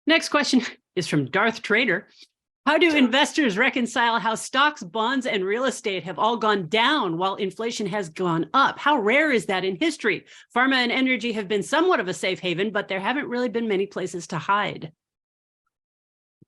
Next question is from Darth Trader. How do investors reconcile how stocks, bonds, and real estate have all gone down while inflation has gone up? How rare is that in history? Pharma and energy have been somewhat of a safe haven, but there haven't really been many places to hide.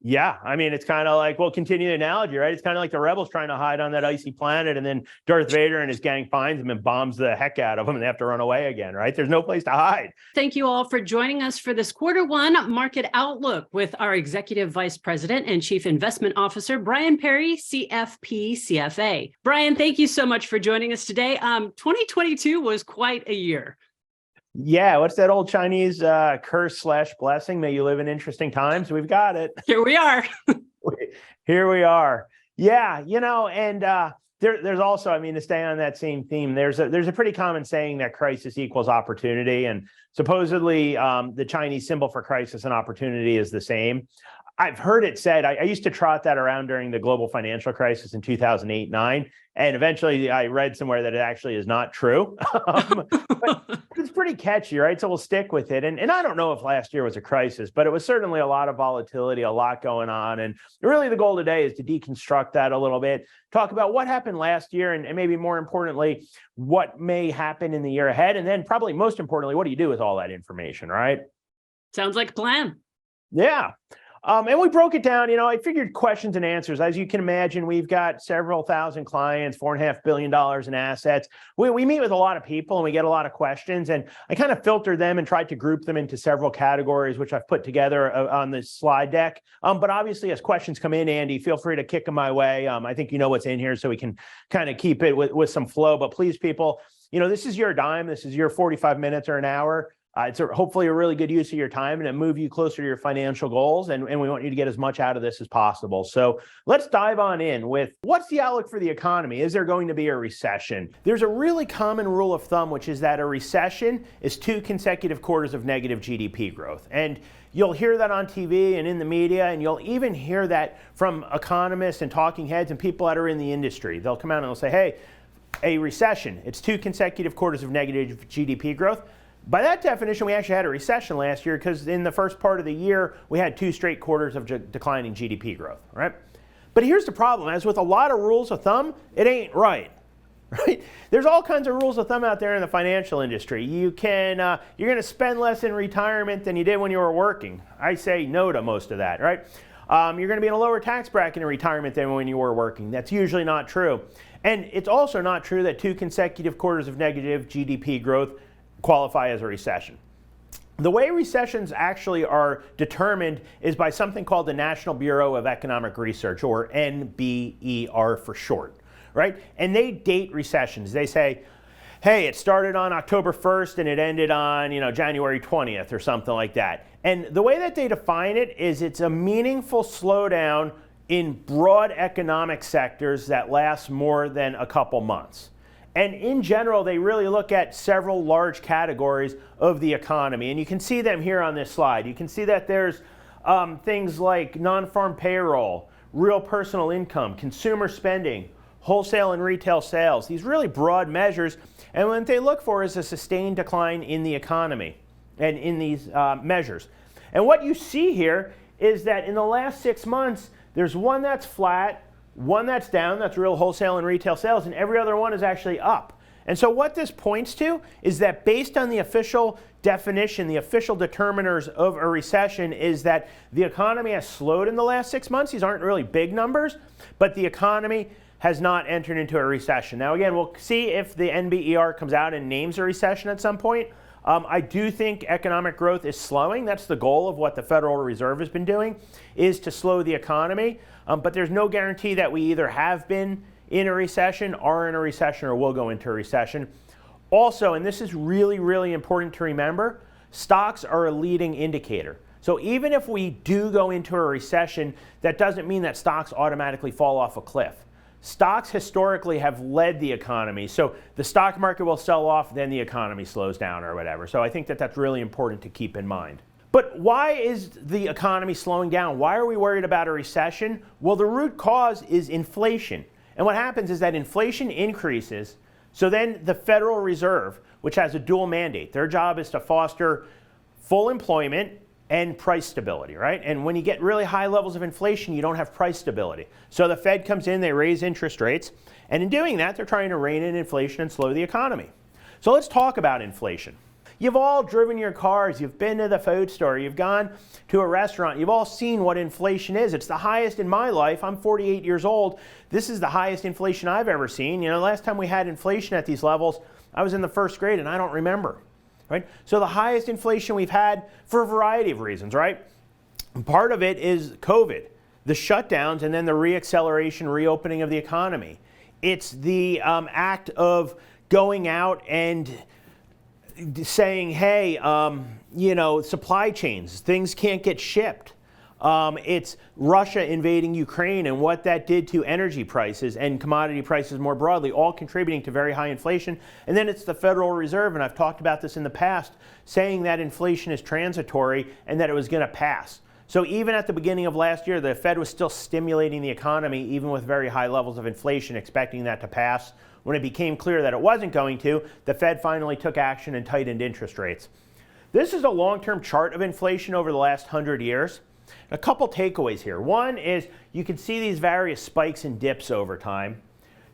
Yeah, I mean, it's kind of like, we'll continue the analogy, right? It's kind of like the rebels trying to hide on that icy planet, and then Darth Vader and his gang finds them and bombs the heck out of them, and they have to run away again, right? There's no place to hide. Thank you all for joining us for this Q1 Market Outlook with our Executive Vice President and Chief Investment Officer, Brian Perry, CFP CFA. Brian, thank you so much for joining us today. 2022 was quite a year. Yeah, what's that old Chinese curse/blessing? May you live in interesting times. We've got it. Here we are. Here we are. Yeah, and there's also, I mean, to stay on that same theme, there's a pretty common saying that crisis equals opportunity, and supposedly the Chinese symbol for crisis and opportunity is the same. I've heard it said, I used to trot that around during the global financial crisis in 2008-9, and eventually I read somewhere that it actually is not true. But it's pretty catchy, right? So we'll stick with it. And I don't know if last year was a crisis, but it was certainly a lot of volatility, a lot going on. And really the goal today is to deconstruct that a little bit, talk about what happened last year, and maybe more importantly, what may happen in the year ahead. And then probably most importantly, what do you do with all that information, right? Sounds like a plan. Yeah. And we broke it down, I figured questions and answers. As you can imagine, we've got several thousand clients, $4.5 billion in assets. We meet with a lot of people and we get a lot of questions, and I kind of filtered them and tried to group them into several categories, which I've put together on this slide deck. But obviously, as questions come in, Andy, feel free to kick them my way. I think you know what's in here, so we can kind of keep it with some flow. But please, people, this is your dime. This is your 45 minutes or an hour. It's hopefully a really good use of your time and to move you closer to your financial goals. And we want you to get as much out of this as possible. So let's dive on in with what's the outlook for the economy? Is there going to be a recession? There's a really common rule of thumb, which is that a recession is 2 consecutive quarters of negative GDP growth. And you'll hear that on TV and in the media, and you'll even hear that from economists and talking heads and people that are in the industry. They'll come out and they'll say, hey, a recession, it's 2 consecutive quarters of negative GDP growth. By that definition, we actually had a recession last year because in the first part of the year, we had 2 straight quarters of declining GDP growth, right? But here's the problem. As with a lot of rules of thumb, it ain't right? There's all kinds of rules of thumb out there in the financial industry. You're going to spend less in retirement than you did when you were working. I say no to most of that, right? You're going to be in a lower tax bracket in retirement than when you were working. That's usually not true. And it's also not true that 2 consecutive quarters of negative GDP growth qualify as a recession. The way recessions actually are determined is by something called the National Bureau of Economic Research, or NBER for short, right? And they date recessions. They say, hey, it started on October 1st and it ended on, January 20th or something like that. And the way that they define it is it's a meaningful slowdown in broad economic sectors that lasts more than a couple months. And in general, they really look at several large categories of the economy. And you can see them here on this slide. You can see that there's things like non-farm payroll, real personal income, consumer spending, wholesale and retail sales, these really broad measures. And what they look for is a sustained decline in the economy and in these measures. And what you see here is that in the last 6 months, there's one that's flat, one that's down, that's real wholesale and retail sales, and every other one is actually up. And so what this points to is that based on the official definition, the official determiners of a recession is that the economy has slowed in the last 6 months. These aren't really big numbers, but the economy has not entered into a recession. Now again, we'll see if the NBER comes out and names a recession at some point. I do think economic growth is slowing. That's the goal of what the Federal Reserve has been doing, is to slow the economy. But there's no guarantee that we either have been in a recession, are in a recession, or will go into a recession. Also, and this is really, really important to remember, stocks are a leading indicator. So even if we do go into a recession, that doesn't mean that stocks automatically fall off a cliff. Stocks historically have led the economy. So the stock market will sell off, then the economy slows down or whatever. So I think that that's really important to keep in mind. But why is the economy slowing down? Why are we worried about a recession? Well, the root cause is inflation. And what happens is that inflation increases. So then the Federal Reserve, which has a dual mandate, their job is to foster full employment and price stability, right? And when you get really high levels of inflation, you don't have price stability. So the Fed comes in, they raise interest rates, and in doing that, they're trying to rein in inflation and slow the economy. So let's talk about inflation. You've all driven your cars, you've been to the food store, you've gone to a restaurant, you've all seen what inflation is. It's the highest in my life. I'm 48 years old. This is the highest inflation I've ever seen. You know, last time we had inflation at these levels, I was in the first grade and I don't remember, right? So the highest inflation we've had for a variety of reasons, right? Part of it is COVID, the shutdowns, and then the reacceleration, reopening of the economy. It's the act of going out and saying, hey, you know, supply chains, things can't get shipped. It's Russia invading Ukraine and what that did to energy prices and commodity prices more broadly, all contributing to very high inflation. And then it's the Federal Reserve, and I've talked about this in the past, saying that inflation is transitory and that it was going to pass. So even at the beginning of last year, the Fed was still stimulating the economy, even with very high levels of inflation, expecting that to pass. When it became clear that it wasn't going to, the Fed finally took action and tightened interest rates. This is a long-term chart of inflation over the last 100 years. A couple takeaways here. One is you can see these various spikes and dips over time.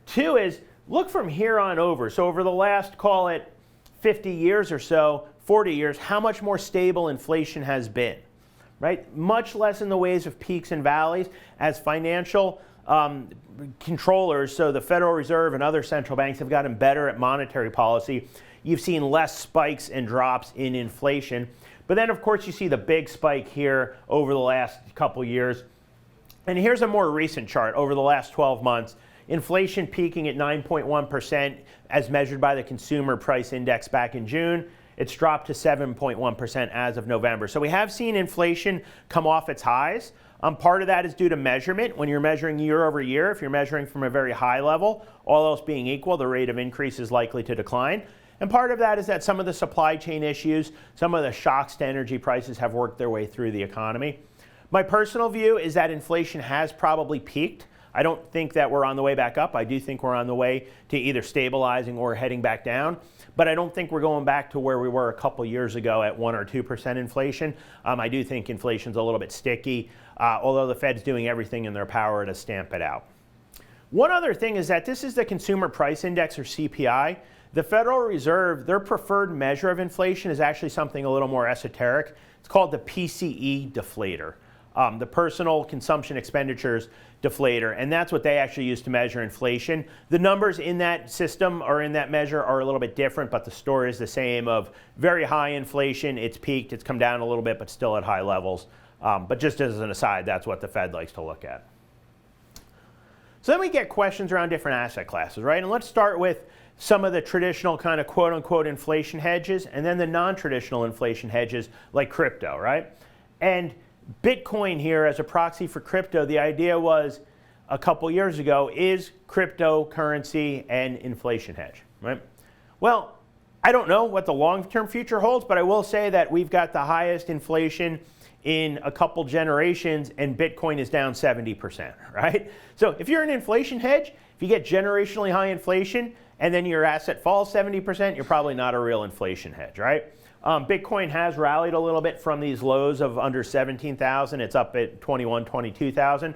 Two is look from here on over. So over the last, call it 50 years or so, 40 years, how much more stable inflation has been, right? Much less in the ways of peaks and valleys as financial controllers, so the Federal Reserve and other central banks have gotten better at monetary policy. You've seen less spikes and drops in inflation. But then, of course, you see the big spike here over the last couple years. And here's a more recent chart over the last 12 months. Inflation peaking at 9.1% as measured by the Consumer Price Index back in June. It's dropped to 7.1% as of November. So we have seen inflation come off its highs. Part of that is due to measurement. When you're measuring year over year, if you're measuring from a very high level, all else being equal, the rate of increase is likely to decline. And part of that is that some of the supply chain issues, some of the shocks to energy prices have worked their way through the economy. My personal view is that inflation has probably peaked. I don't think that we're on the way back up. I do think we're on the way to either stabilizing or heading back down. But I don't think we're going back to where we were a couple years ago at 1 or 2% inflation. I do think inflation's a little bit sticky, although the Fed's doing everything in their power to stamp it out. One other thing is that this is the Consumer Price Index, or CPI. The Federal Reserve, their preferred measure of inflation is actually something a little more esoteric. It's called the PCE deflator, the Personal Consumption Expenditures deflator, and that's what they actually use to measure inflation. The numbers in that system or in that measure are a little bit different, but the story is the same of very high inflation. It's peaked, it's come down a little bit, but still at high levels. But just as an aside, that's what the Fed likes to look at. So then we get questions around different asset classes, right? And let's start with some of the traditional kind of quote-unquote inflation hedges, and then the non-traditional inflation hedges like crypto, right? And Bitcoin here as a proxy for crypto, the idea was a couple years ago, is cryptocurrency an inflation hedge, right? Well, I don't know what the long-term future holds, but I will say that we've got the highest inflation in a couple generations, and Bitcoin is down 70%, right? So if you're an inflation hedge, if you get generationally high inflation and then your asset falls 70%, you're probably not a real inflation hedge, right? Bitcoin has rallied a little bit from these lows of under 17,000. It's up at 21, 22,000.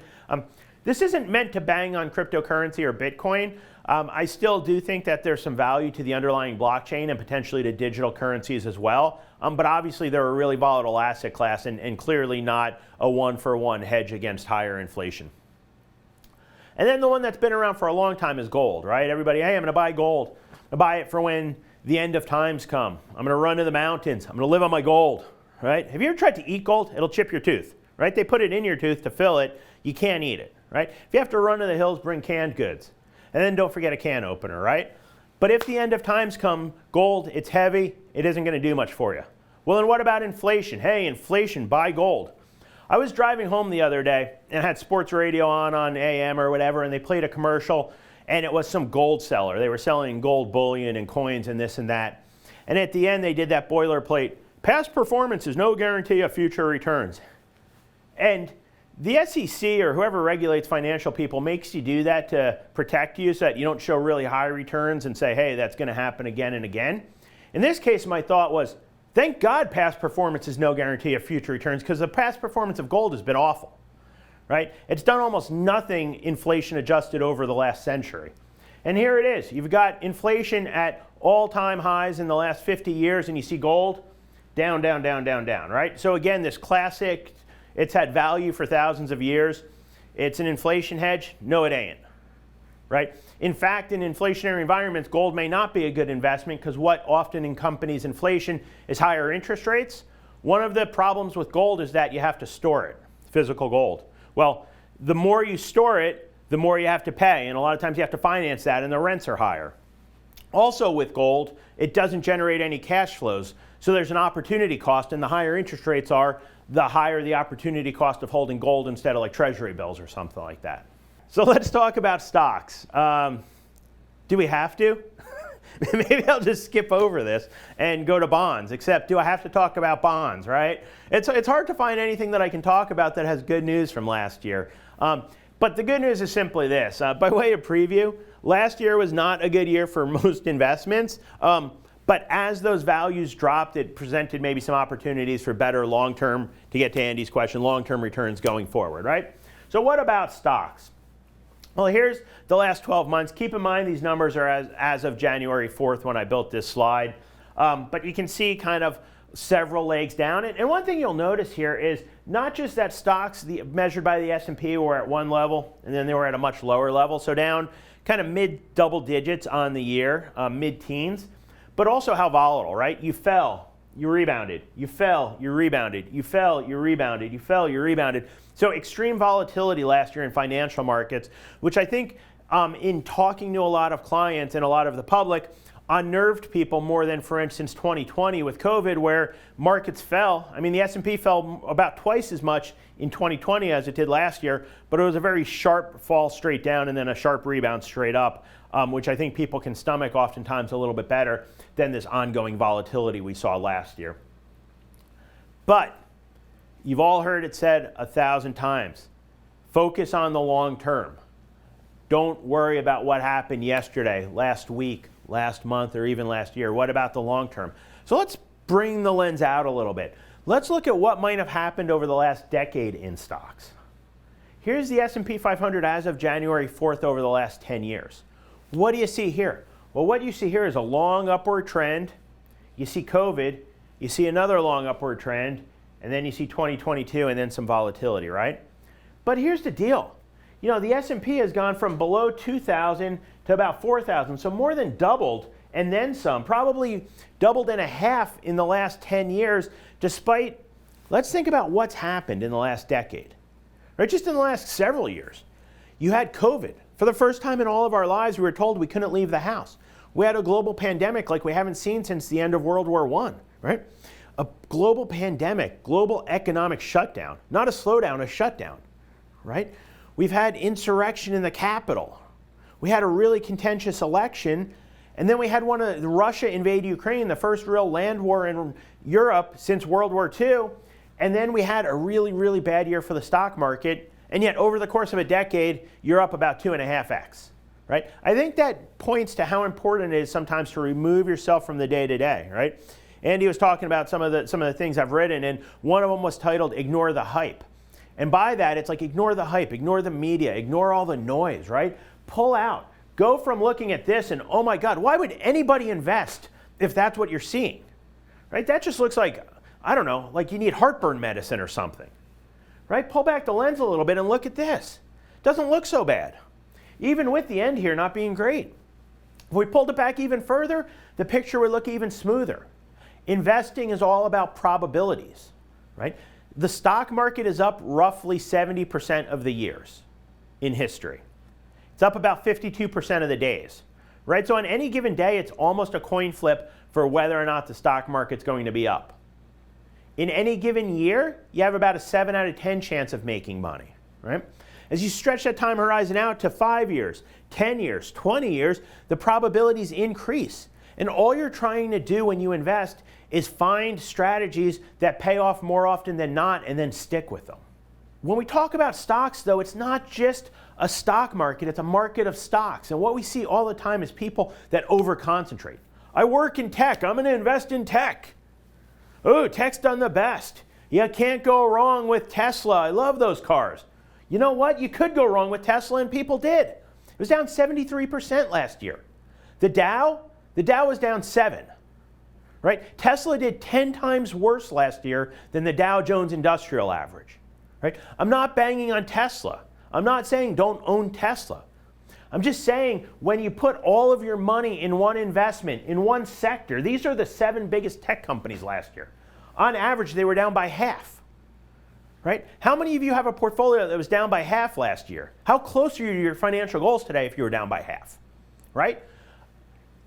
This isn't meant to bang on cryptocurrency or Bitcoin. I still do think that there's some value to the underlying blockchain and potentially to digital currencies as well. But obviously they're a really volatile asset class and clearly not a one-for-one hedge against higher inflation. And then the one that's been around for a long time is gold, right? Everybody, hey, I'm going to buy gold. I'm going to buy it for when the end of times come. I'm going to run to the mountains. I'm going to live on my gold, right? Have you ever tried to eat gold? It'll chip your tooth, right? They put it in your tooth to fill it. You can't eat it, right? If you have to run to the hills, bring canned goods. And then don't forget a can opener, right? But if the end of times come, gold, it's heavy, it isn't going to do much for you. Well, then what about inflation? Hey, inflation, buy gold. I was driving home the other day and had sports radio on AM or whatever, and they played a commercial, and it was some gold seller. They were selling gold bullion and coins and this and that. And at the end, they did that boilerplate, past performance is no guarantee of future returns. And the SEC or whoever regulates financial people makes you do that to protect you so that you don't show really high returns and say, hey, that's going to happen again and again. In this case, my thought was, Thank God past performance is no guarantee of future returns, because the past performance of gold has been awful, right? It's done almost nothing inflation adjusted over the last century. And here it is. You've got inflation at all-time highs in the last 50 years, and you see gold down, down, down, down, down, right? So again, this classic, it's had value for thousands of years. It's an inflation hedge. No, it ain't, right? In fact, in inflationary environments, gold may not be a good investment, because what often accompanies inflation is higher interest rates. One of the problems with gold is that you have to store it, physical gold. Well, the more you store it, the more you have to pay, and a lot of times you have to finance that, and the rents are higher. Also with gold, it doesn't generate any cash flows, so there's an opportunity cost, and the higher interest rates are, the higher the opportunity cost of holding gold instead of like treasury bills or something like that. So let's talk about stocks. Do we have to? Maybe I'll just skip over this and go to bonds, except do I have to talk about bonds, right? It's hard to find anything that I can talk about that has good news from last year. But the good news is simply this. By way of preview, last year was not a good year for most investments. But as those values dropped, it presented maybe some opportunities for better long-term, to get to Andy's question, long-term returns going forward, right? So what about stocks? Well, here's the last 12 months. Keep in mind these numbers are as of January 4th when I built this slide. But you can see kind of several legs down. And one thing you'll notice here is not just that stocks measured by the S&P were at one level, and then they were at a much lower level. So down kind of mid-double digits on the year, mid-teens. But also how volatile, right? You fell, you rebounded. You fell, you rebounded. You fell, you rebounded. You fell, you rebounded. So extreme volatility last year in financial markets, which I think in talking to a lot of clients and a lot of the public, unnerved people more than, for instance, 2020 with COVID, where markets fell. I mean, the S&P fell about twice as much in 2020 as it did last year, but it was a very sharp fall straight down and then a sharp rebound straight up, which I think people can stomach oftentimes a little bit better than this ongoing volatility we saw last year. But you've all heard it said 1,000 times, focus on the long term. Don't worry about what happened yesterday, last week, last month, or even last year. What about the long term? So let's bring the lens out a little bit. Let's look at what might have happened over the last decade in stocks. Here's the S&P 500 as of January 4th over the last 10 years. What do you see here? Well, what you see here is a long upward trend. You see COVID, you see another long upward trend, and then you see 2022 and then some volatility, right? But here's the deal. You know, the S&P has gone from below 2,000 to about 4,000, so more than doubled and then some, probably doubled and a half in the last 10 years, despite, let's think about what's happened in the last decade, right? Just in the last several years. You had COVID. For the first time in all of our lives, we were told we couldn't leave the house. We had a global pandemic like we haven't seen since the end of World War I, right? A global pandemic, global economic shutdown, not a slowdown, a shutdown, right? We've had insurrection in the Capitol. We had a really contentious election, and then we had Russia invade Ukraine, the first real land war in Europe since World War II, and then we had a really, really bad year for the stock market, and yet over the course of a decade, you're up about 2.5x, right? I think that points to how important it is sometimes to remove yourself from the day-to-day, right? Andy was talking about some of the things I've written, and one of them was titled "Ignore the Hype." And by that, it's like ignore the hype, ignore the media, ignore all the noise, right? Pull out. Go from looking at this and, oh my God, why would anybody invest if that's what you're seeing, right? That just looks like, I don't know, like you need heartburn medicine or something, right? Pull back the lens a little bit and look at this. Doesn't look so bad, even with the end here not being great. If we pulled it back even further, the picture would look even smoother. Investing is all about probabilities, right? The stock market is up roughly 70% of the years in history. It's up about 52% of the days, right? So on any given day, it's almost a coin flip for whether or not the stock market's going to be up. In any given year, you have about a 7 out of 10 chance of making money, right? As you stretch that time horizon out to 5 years, 10 years, 20 years, the probabilities increase. And all you're trying to do when you invest is find strategies that pay off more often than not and then stick with them. When we talk about stocks, though, it's not just a stock market, it's a market of stocks. And what we see all the time is people that overconcentrate. I work in tech, I'm going to invest in tech. Oh, tech's done the best. You can't go wrong with Tesla. I love those cars. You know what? You could go wrong with Tesla, and people did. It was down 73% last year. The Dow was down 7. Right? Tesla did 10 times worse last year than the Dow Jones Industrial Average. Right? I'm not banging on Tesla. I'm not saying don't own Tesla. I'm just saying when you put all of your money in one investment, in one sector, these are the 7 biggest tech companies last year. On average, they were down by half. Right? How many of you have a portfolio that was down by half last year? How close are you to your financial goals today if you were down by half? Right?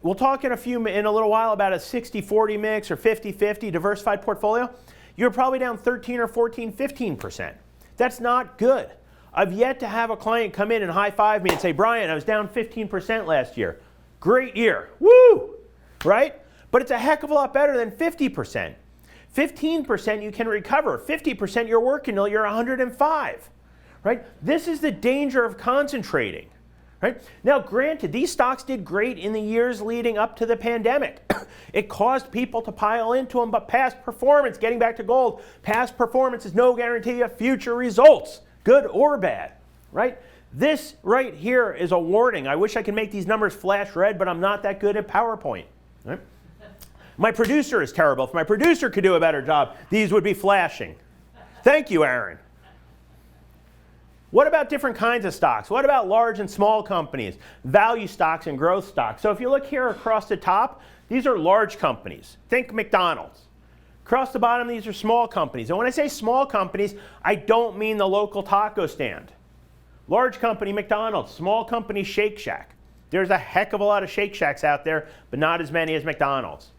We'll talk in a little while about a 60-40 mix or 50-50 diversified portfolio. You're probably down 13 or 14, 15%. That's not good. I've yet to have a client come in and high-five me and say, Brian, I was down 15% last year. Great year. Woo! Right? But it's a heck of a lot better than 50%. 15% you can recover. 50% you're working till you're 105. Right? This is the danger of concentrating. Right? Now, granted, these stocks did great in the years leading up to the pandemic. It caused people to pile into them, but past performance, getting back to gold, past performance is no guarantee of future results, good or bad. Right? This right here is a warning. I wish I could make these numbers flash red, but I'm not that good at PowerPoint. Right? My producer is terrible. If my producer could do a better job, these would be flashing. Thank you, Aaron. What about different kinds of stocks? What about large and small companies, value stocks and growth stocks? So if you look here across the top, these are large companies. Think McDonald's. Across the bottom, these are small companies. And when I say small companies, I don't mean the local taco stand. Large company, McDonald's. Small company, Shake Shack. There's a heck of a lot of Shake Shacks out there, but not as many as McDonald's.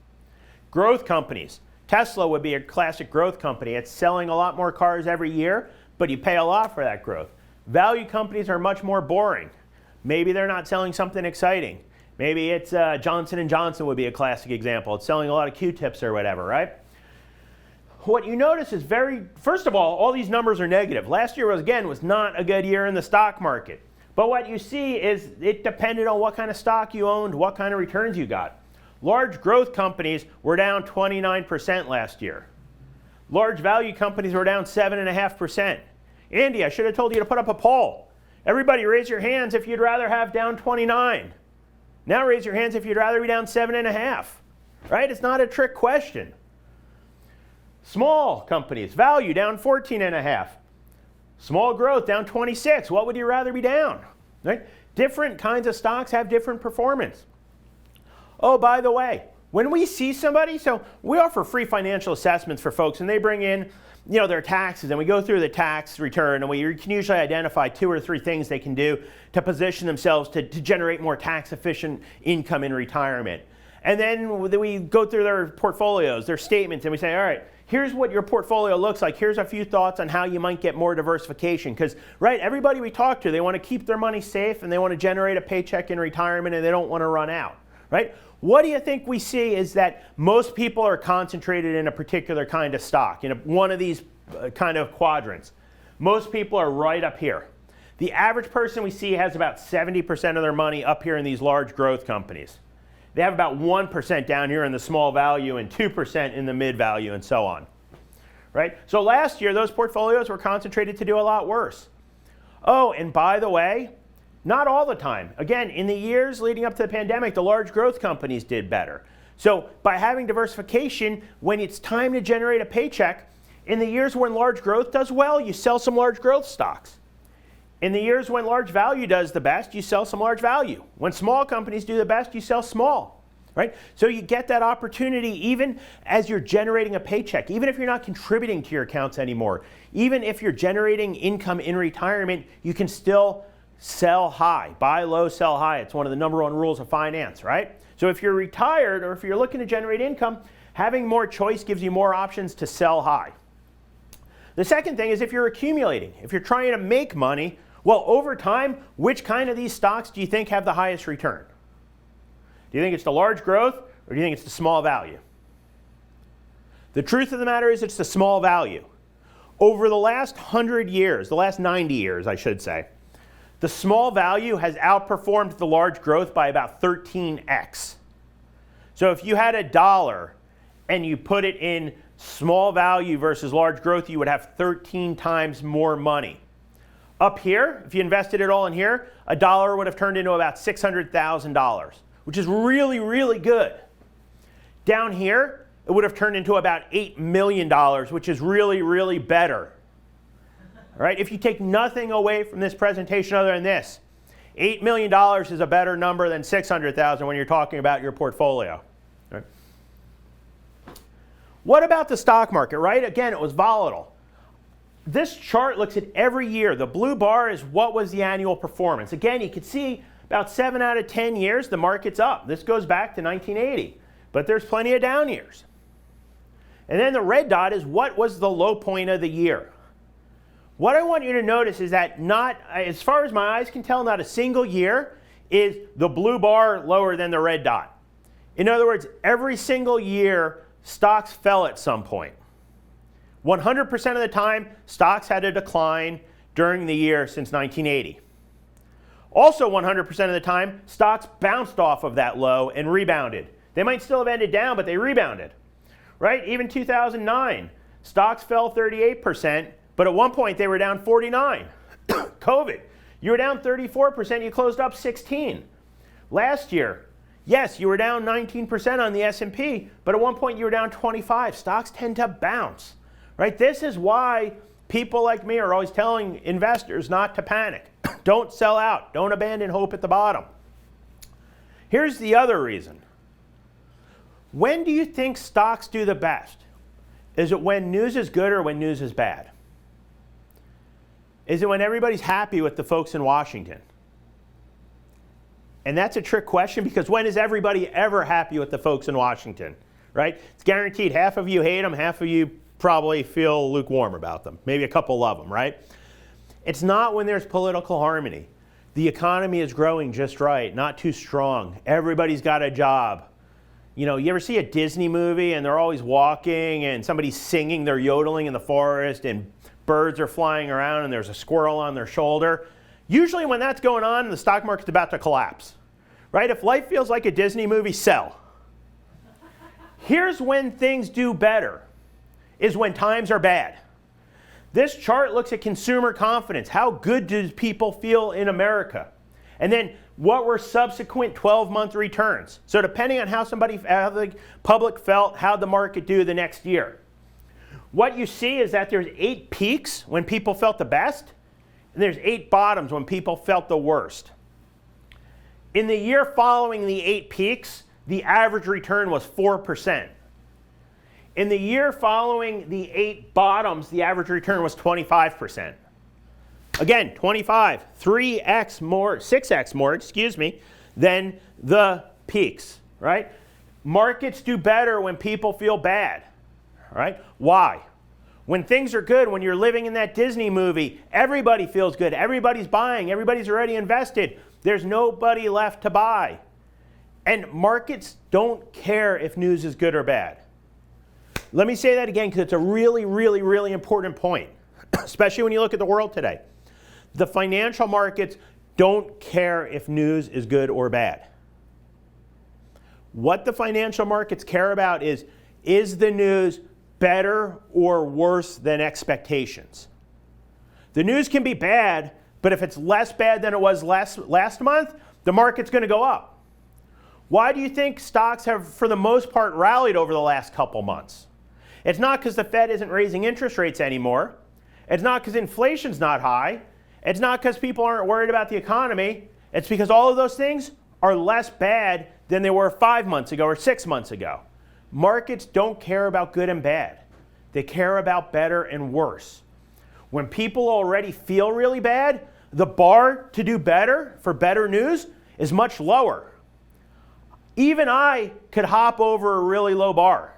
Growth companies. Tesla would be a classic growth company. It's selling a lot more cars every year, but you pay a lot for that growth. Value companies are much more boring. Maybe they're not selling something exciting. Maybe it's Johnson & Johnson would be a classic example. It's selling a lot of Q-tips or whatever, right? What you notice is first of all these numbers are negative. Last year was not a good year in the stock market. But what you see is it depended on what kind of stock you owned, what kind of returns you got. Large growth companies were down 29% last year. Large value companies were down 7.5%. Andy, I should have told you to put up a poll. Everybody raise your hands if you'd rather have down 29. Now raise your hands if you'd rather be down 7.5. Right? It's not a trick question. Small companies, value down 14.5. Small growth down 26. What would you rather be down? Right? Different kinds of stocks have different performance. Oh, by the way, when we see somebody, so we offer free financial assessments for folks, and they bring in their taxes, and we go through the tax return, and we can usually identify 2 or 3 things they can do to position themselves to generate more tax-efficient income in retirement. And then we go through their portfolios, their statements, and we say, all right, here's what your portfolio looks like. Here's a few thoughts on how you might get more diversification. Because, right, everybody we talk to, they want to keep their money safe, and they want to generate a paycheck in retirement, and they don't want to run out, right? What do you think we see is that most people are concentrated in a particular kind of stock, in one of these kind of quadrants. Most people are right up here. The average person we see has about 70% of their money up here in these large growth companies. They have about 1% down here in the small value and 2% in the mid value and so on. Right? So last year, those portfolios were concentrated to do a lot worse. Oh, and by the way, not all the time. Again, in the years leading up to the pandemic, the large growth companies did better. So by having diversification, when it's time to generate a paycheck, in the years when large growth does well, you sell some large growth stocks. In the years when large value does the best, you sell some large value. When small companies do the best, you sell small. Right? So you get that opportunity even as you're generating a paycheck, even if you're not contributing to your accounts anymore, even if you're generating income in retirement, you can still sell high. Buy low, sell high. It's one of the #1 rules of finance, right? So if you're retired or if you're looking to generate income, having more choice gives you more options to sell high. The second thing is if you're accumulating, if you're trying to make money, well, over time, which kind of these stocks do you think have the highest return? Do you think it's the large growth or do you think it's the small value? The truth of the matter is it's the small value. Over the last 100 years, the last 90 years, I should say, the small value has outperformed the large growth by about 13x. So if you had $1 and you put it in Small value versus large growth, you would have 13 times more money. Up here, if you invested it all in here, a dollar would have turned into about $600,000, which is really, really good. Down here, it would have turned into about $8 million, which is really, really better. All right, if you take nothing away from this presentation other than this, $8 million is a better number than $600,000 when you're talking about your portfolio. Right? What about the stock market, right? Again, it was volatile. This chart looks at every year. The blue bar is what was the annual performance. Again, you can see about 7 out of 10 years, the market's up. This goes back to 1980, but there's plenty of down years. And then the red dot is what was the low point of the year. What I want you to notice is that not, as far as my eyes can tell, not a single year is the blue bar lower than the red dot. In other words, every single year, stocks fell at some point. 100% of the time, stocks had a decline during the year since 1980. Also, 100% of the time, stocks bounced off of that low and rebounded. They might still have ended down, but they rebounded. Right? Even 2009, stocks fell 38%, but at one point they were down 49. COVID, you were down 34%, you closed up 16. Last year, yes, you were down 19% on the S&P, but at one point you were down 25. Stocks tend to bounce. Right? This is why people like me are always telling investors not to panic. Don't sell out. Don't abandon hope at the bottom. Here's the other reason. When do you think stocks do the best? Is it when news is good or when news is bad? Is it when everybody's happy with the folks in Washington? And that's a trick question, because when is everybody ever happy with the folks in Washington? Right? It's guaranteed half of you hate them, half of you probably feel lukewarm about them. Maybe a couple love them, right? It's not when there's political harmony. The economy is growing just right, not too strong. Everybody's got a job. You know, you ever see a Disney movie and they're always walking and somebody's singing, they're yodeling in the forest and birds are flying around and there's a squirrel on their shoulder? Usually when that's going on, the stock market's about to collapse, right? If life feels like a Disney movie, sell. Here's when things do better, is when times are bad. This chart looks at consumer confidence. How good do people feel in America? And then what were subsequent 12-month returns? So depending on how the public felt, how'd the market do the next year? What you see is that there's 8 peaks when people felt the best, and there's 8 bottoms when people felt the worst. In the year following the 8 peaks, the average return was 4%. In the year following the 8 bottoms, the average return was 25%. Again, 25, 3x more, 6x more, than the peaks, right? Markets do better when people feel bad, right? Why? When things are good, when you're living in that Disney movie, everybody feels good. Everybody's buying. Everybody's already invested. There's nobody left to buy. And markets don't care if news is good or bad. Let me say that again, because it's a really, really, really important point, especially when you look at the world today. The financial markets don't care if news is good or bad. What the financial markets care about is the news better or worse than expectations? The news can be bad, but if it's less bad than it was last month, the market's going to go up. Why do you think stocks have, for the most part, rallied over the last couple months? It's not because the Fed isn't raising interest rates anymore. It's not because inflation's not high. It's not because people aren't worried about the economy. It's because all of those things are less bad than they were 5 months ago or 6 months ago. Markets don't care about good and bad. They care about better and worse. When people already feel really bad, the bar to do better for better news is much lower. Even I could hop over a really low bar,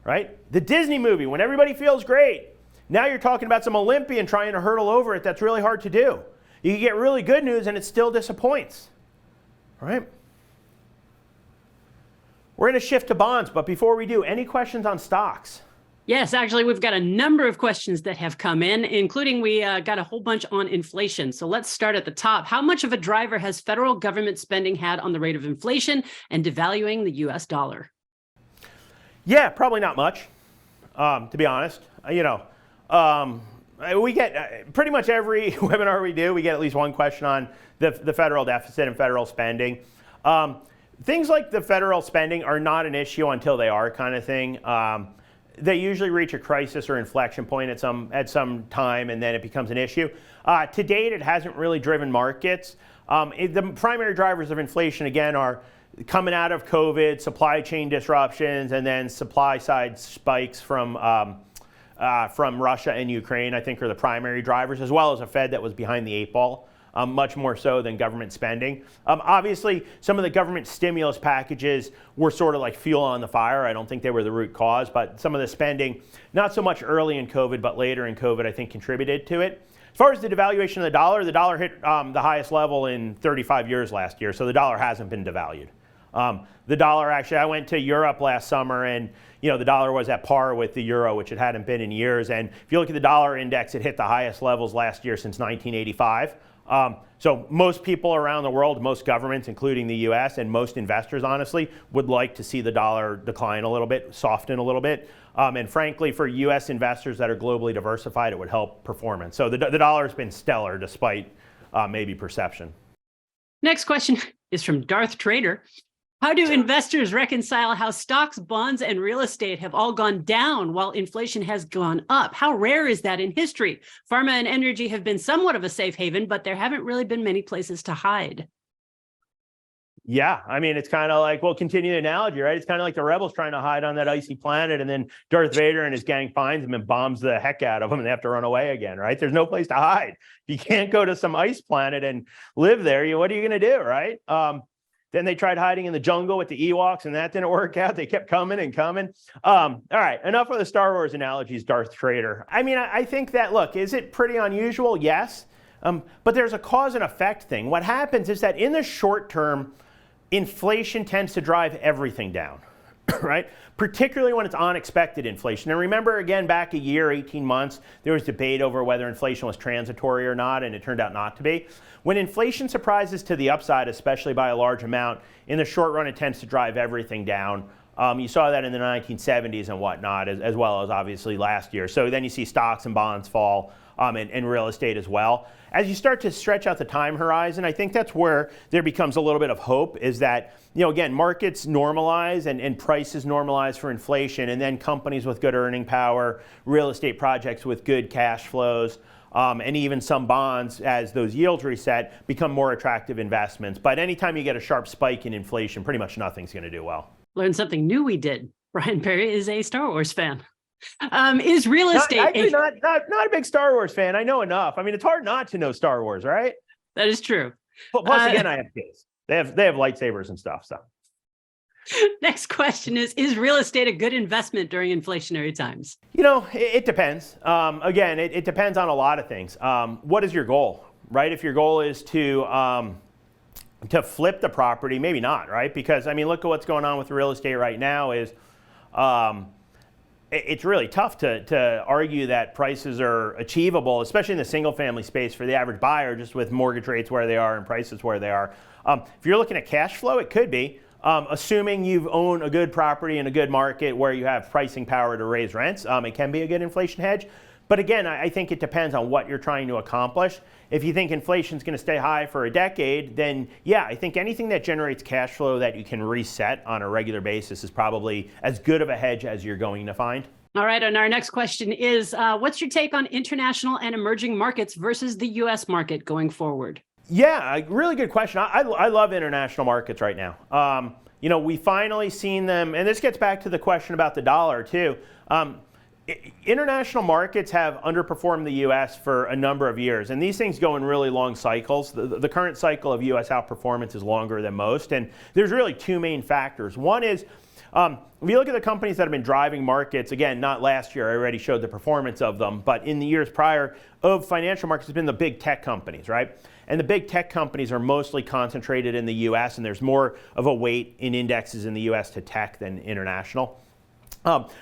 right? The Disney movie, when everybody feels great, now you're talking about some Olympian trying to hurdle over it. That's really hard to do. You can get really good news and it still disappoints, right? We're going to shift to bonds, but before we do, any questions on stocks? Yes, actually, we've got a number of questions that have come in, including we got a whole bunch on inflation. So let's start at the top. How much of a driver has federal government spending had on the rate of inflation and devaluing the US dollar? Yeah, probably not much. to be honest. We get pretty much every webinar we do, we get at least one question on the federal deficit and federal spending. Things like the federal spending are not an issue until they are, kind of thing. They usually reach a crisis or inflection point at some time, and then it becomes an issue. To date, it hasn't really driven markets. The primary drivers of inflation, again, are coming out of COVID, supply chain disruptions, and then supply side spikes from Russia and Ukraine, I think, are the primary drivers, as well as a Fed that was behind the eight ball, much more so than government spending. Obviously, some of the government stimulus packages were sort of like fuel on the fire. I don't think they were the root cause, but some of the spending, not so much early in COVID, but later in COVID, I think contributed to it. As far as the devaluation of the dollar hit the highest level in 35 years last year, so the dollar hasn't been devalued. The dollar, actually, I went to Europe last summer, and the dollar was at par with the euro, which it hadn't been in years. And if you look at the dollar index, it hit the highest levels last year since 1985. So most people around the world, most governments, including the US, and most investors, honestly, would like to see the dollar decline a little bit, soften a little bit. And frankly, for US investors that are globally diversified, it would help performance. So the dollar has been stellar despite maybe perception. Next question is from Darth Trader. How do investors reconcile how stocks, bonds, and real estate have all gone down while inflation has gone up? How rare is that in history? Pharma and energy have been somewhat of a safe haven, but there haven't really been many places to hide. Yeah, I mean, it's kind of like, we'll continue the analogy, right? It's kind of like the rebels trying to hide on that icy planet, and then Darth Vader and his gang finds them and bombs the heck out of them, and they have to run away again, right? There's no place to hide. You can't go to some ice planet and live there. What are you going to do, right? Then they tried hiding in the jungle with the Ewoks, and that didn't work out. They kept coming and coming. All right, enough of the Star Wars analogies, Darth Trader. I mean, I think that, look, is it pretty unusual? Yes. But there's a cause and effect thing. What happens is that in the short term, inflation tends to drive everything down, right? Particularly when it's unexpected inflation. And remember, again, back a year, 18 months, there was debate over whether inflation was transitory or not, and it turned out not to be. When inflation surprises to the upside, especially by a large amount, in the short run, it tends to drive everything down. You saw that in the 1970s and whatnot, as well as obviously last year. So then you see stocks and bonds fall, and real estate as well. As you start to stretch out the time horizon, I think that's where there becomes a little bit of hope, is that, again, markets normalize and prices normalize for inflation, and then companies with good earning power, real estate projects with good cash flows, and even some bonds, as those yields reset, become more attractive investments. But anytime you get a sharp spike in inflation, pretty much nothing's going to do well. Learn something new we did. Brian Perry is a Star Wars fan. Is real estate not a big Star Wars fan? I know enough. I mean, it's hard not to know Star Wars, right? That is true. But plus, again, I have kids. They have lightsabers and stuff. So, next question is real estate a good investment during inflationary times? It depends. Again, it depends on a lot of things. What is your goal, right? If your goal is to flip the property, maybe not, right? Because, I mean, look at what's going on with real estate right now is it's really tough to argue that prices are achievable, especially in the single family space for the average buyer, just with mortgage rates where they are and prices where they are. If you're looking at cash flow, it could be, assuming you've owned a good property in a good market where you have pricing power to raise rents. It can be a good inflation hedge. But again, I think it depends on what you're trying to accomplish. If you think inflation is going to stay high for a decade, then yeah, I think anything that generates cash flow that you can reset on a regular basis is probably as good of a hedge as you're going to find. All right, and our next question is, what's your take on international and emerging markets versus the U.S. market going forward? Yeah, really good question. I love international markets right now. We finally seen them, and this gets back to the question about the dollar too. International markets have underperformed the U.S. for a number of years, and these things go in really long cycles. The current cycle of U.S. outperformance is longer than most, and there's really two main factors. One is, if you look at the companies that have been driving markets, again, not last year, I already showed the performance of them, but in the years prior of financial markets has been the big tech companies, right? And the big tech companies are mostly concentrated in the U.S., and there's more of a weight in indexes in the U.S. to tech than international.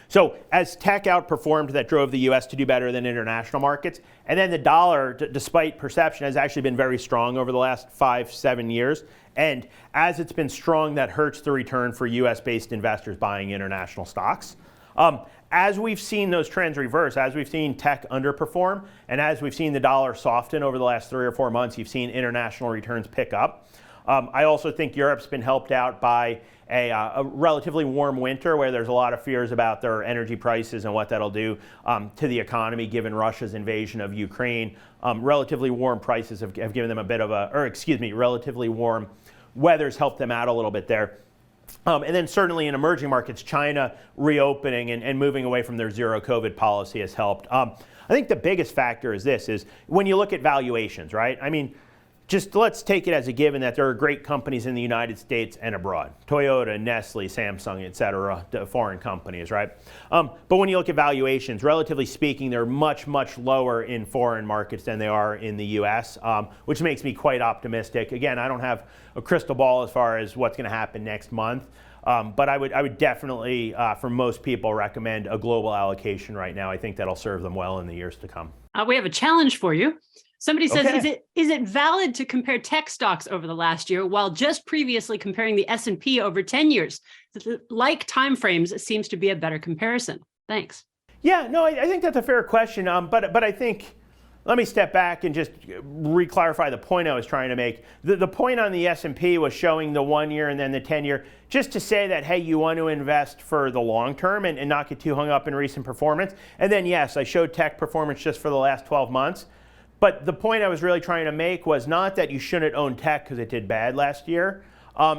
So as tech outperformed, that drove the U.S. to do better than international markets. And then the dollar, despite perception, has actually been very strong over the last 5-7 years. And as it's been strong, that hurts the return for U.S.-based investors buying international stocks. As we've seen those trends reverse, as we've seen tech underperform, and as we've seen the dollar soften over the last 3 or 4 months, you've seen international returns pick up. I also think Europe's been helped out by a relatively warm winter where there's a lot of fears about their energy prices and what that'll do to the economy given Russia's invasion of Ukraine. Relatively warm prices have given them a bit of relatively warm weather's helped them out a little bit there. And then certainly in emerging markets, China reopening and moving away from their zero COVID policy has helped. I think the biggest factor is when you look at valuations, right? I mean, just let's take it as a given that there are great companies in the United States and abroad. Toyota, Nestle, Samsung, et cetera, foreign companies, right? But when you look at valuations, relatively speaking, they're much, much lower in foreign markets than they are in the US, which makes me quite optimistic. Again, I don't have a crystal ball as far as what's going to happen next month. But I would definitely, for most people, recommend a global allocation right now. I think that'll serve them well in the years to come. We have a challenge for you. Somebody says, Okay. is it valid to compare tech stocks over the last year while just previously comparing the S&P over 10 years? Like timeframes seems to be a better comparison. Thanks. Yeah, no, I think that's a fair question. But I think, let me step back and just re-clarify the point I was trying to make. The point on the S&P was showing the 1 year and then the 10 year, just to say that, hey, you want to invest for the long term and not get too hung up in recent performance. And then, yes, I showed tech performance just for the last 12 months. But the point I was really trying to make was not that you shouldn't own tech because it did bad last year.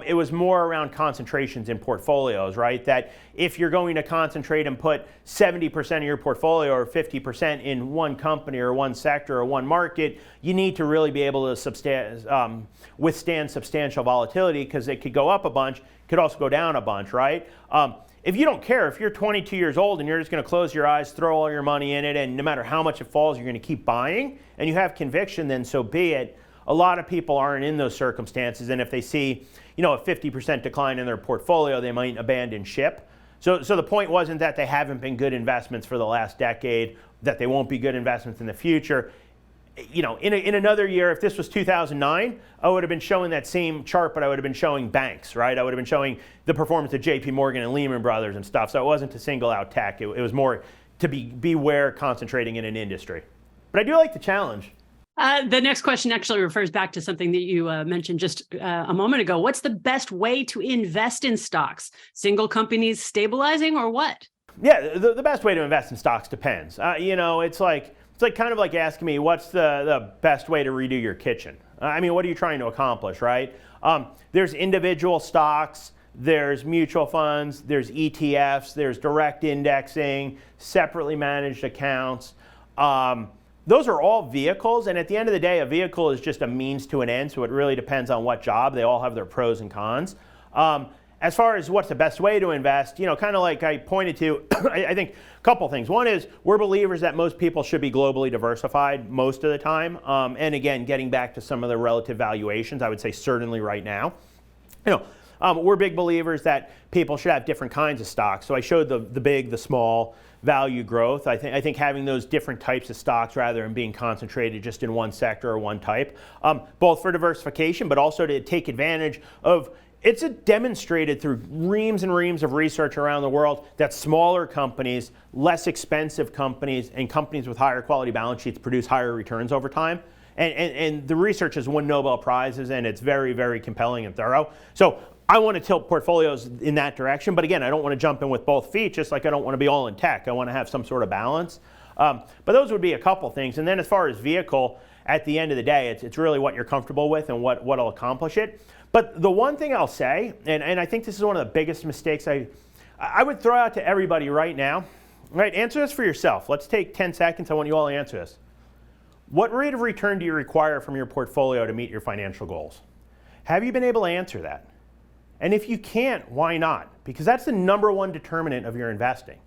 It was more around concentrations in portfolios, right? That if you're going to concentrate and put 70% of your portfolio or 50% in one company or one sector or one market, you need to really be able to withstand substantial volatility because it could go up a bunch, could also go down a bunch, right? If you don't care, if you're 22 years old and you're just going to close your eyes, throw all your money in it, and no matter how much it falls, you're going to keep buying, and you have conviction, then so be it. A lot of people aren't in those circumstances, and if they see, a 50% decline in their portfolio, they might abandon ship. So the point wasn't that they haven't been good investments for the last decade, that they won't be good investments in the future. In another year, if this was 2009, I would have been showing that same chart, but I would have been showing banks, right? I would have been showing the performance of JP Morgan and Lehman Brothers and stuff. So it wasn't to single out tech. It was more to beware concentrating in an industry. But I do like the challenge. The next question actually refers back to something that you mentioned just a moment ago. What's the best way to invest in stocks? Single companies stabilizing or what? Yeah, the best way to invest in stocks depends. It's like kind of like asking me, what's the best way to redo your kitchen? What are you trying to accomplish, right? There's individual stocks, there's mutual funds, there's ETFs, there's direct indexing, separately managed accounts. Those are all vehicles, and at the end of the day, a vehicle is just a means to an end, so it really depends on what job. They all have their pros and cons. As far as what's the best way to invest, kind of like I pointed to, I think a couple things. One is we're believers that most people should be globally diversified most of the time. And again, getting back to some of the relative valuations, I would say certainly right now. We're big believers that people should have different kinds of stocks. So I showed the big, the small, value growth. I think having those different types of stocks rather than being concentrated just in one sector or one type, both for diversification, but also to take advantage of. It's demonstrated through reams and reams of research around the world that smaller companies, less expensive companies, and companies with higher quality balance sheets produce higher returns over time. And the research has won Nobel Prizes, and it's very, very compelling and thorough. So I want to tilt portfolios in that direction. But again, I don't want to jump in with both feet, just like I don't want to be all in tech. I want to have some sort of balance. But those would be a couple things. And then as far as vehicle, at the end of the day, it's really what you're comfortable with and what'll accomplish it. But the one thing I'll say, and I think this is one of the biggest mistakes I would throw out to everybody right now, right? Answer this for yourself. Let's take 10 seconds. I want you all to answer this. What rate of return do you require from your portfolio to meet your financial goals? Have you been able to answer that? And if you can't, why not? Because that's the number one determinant of your investing,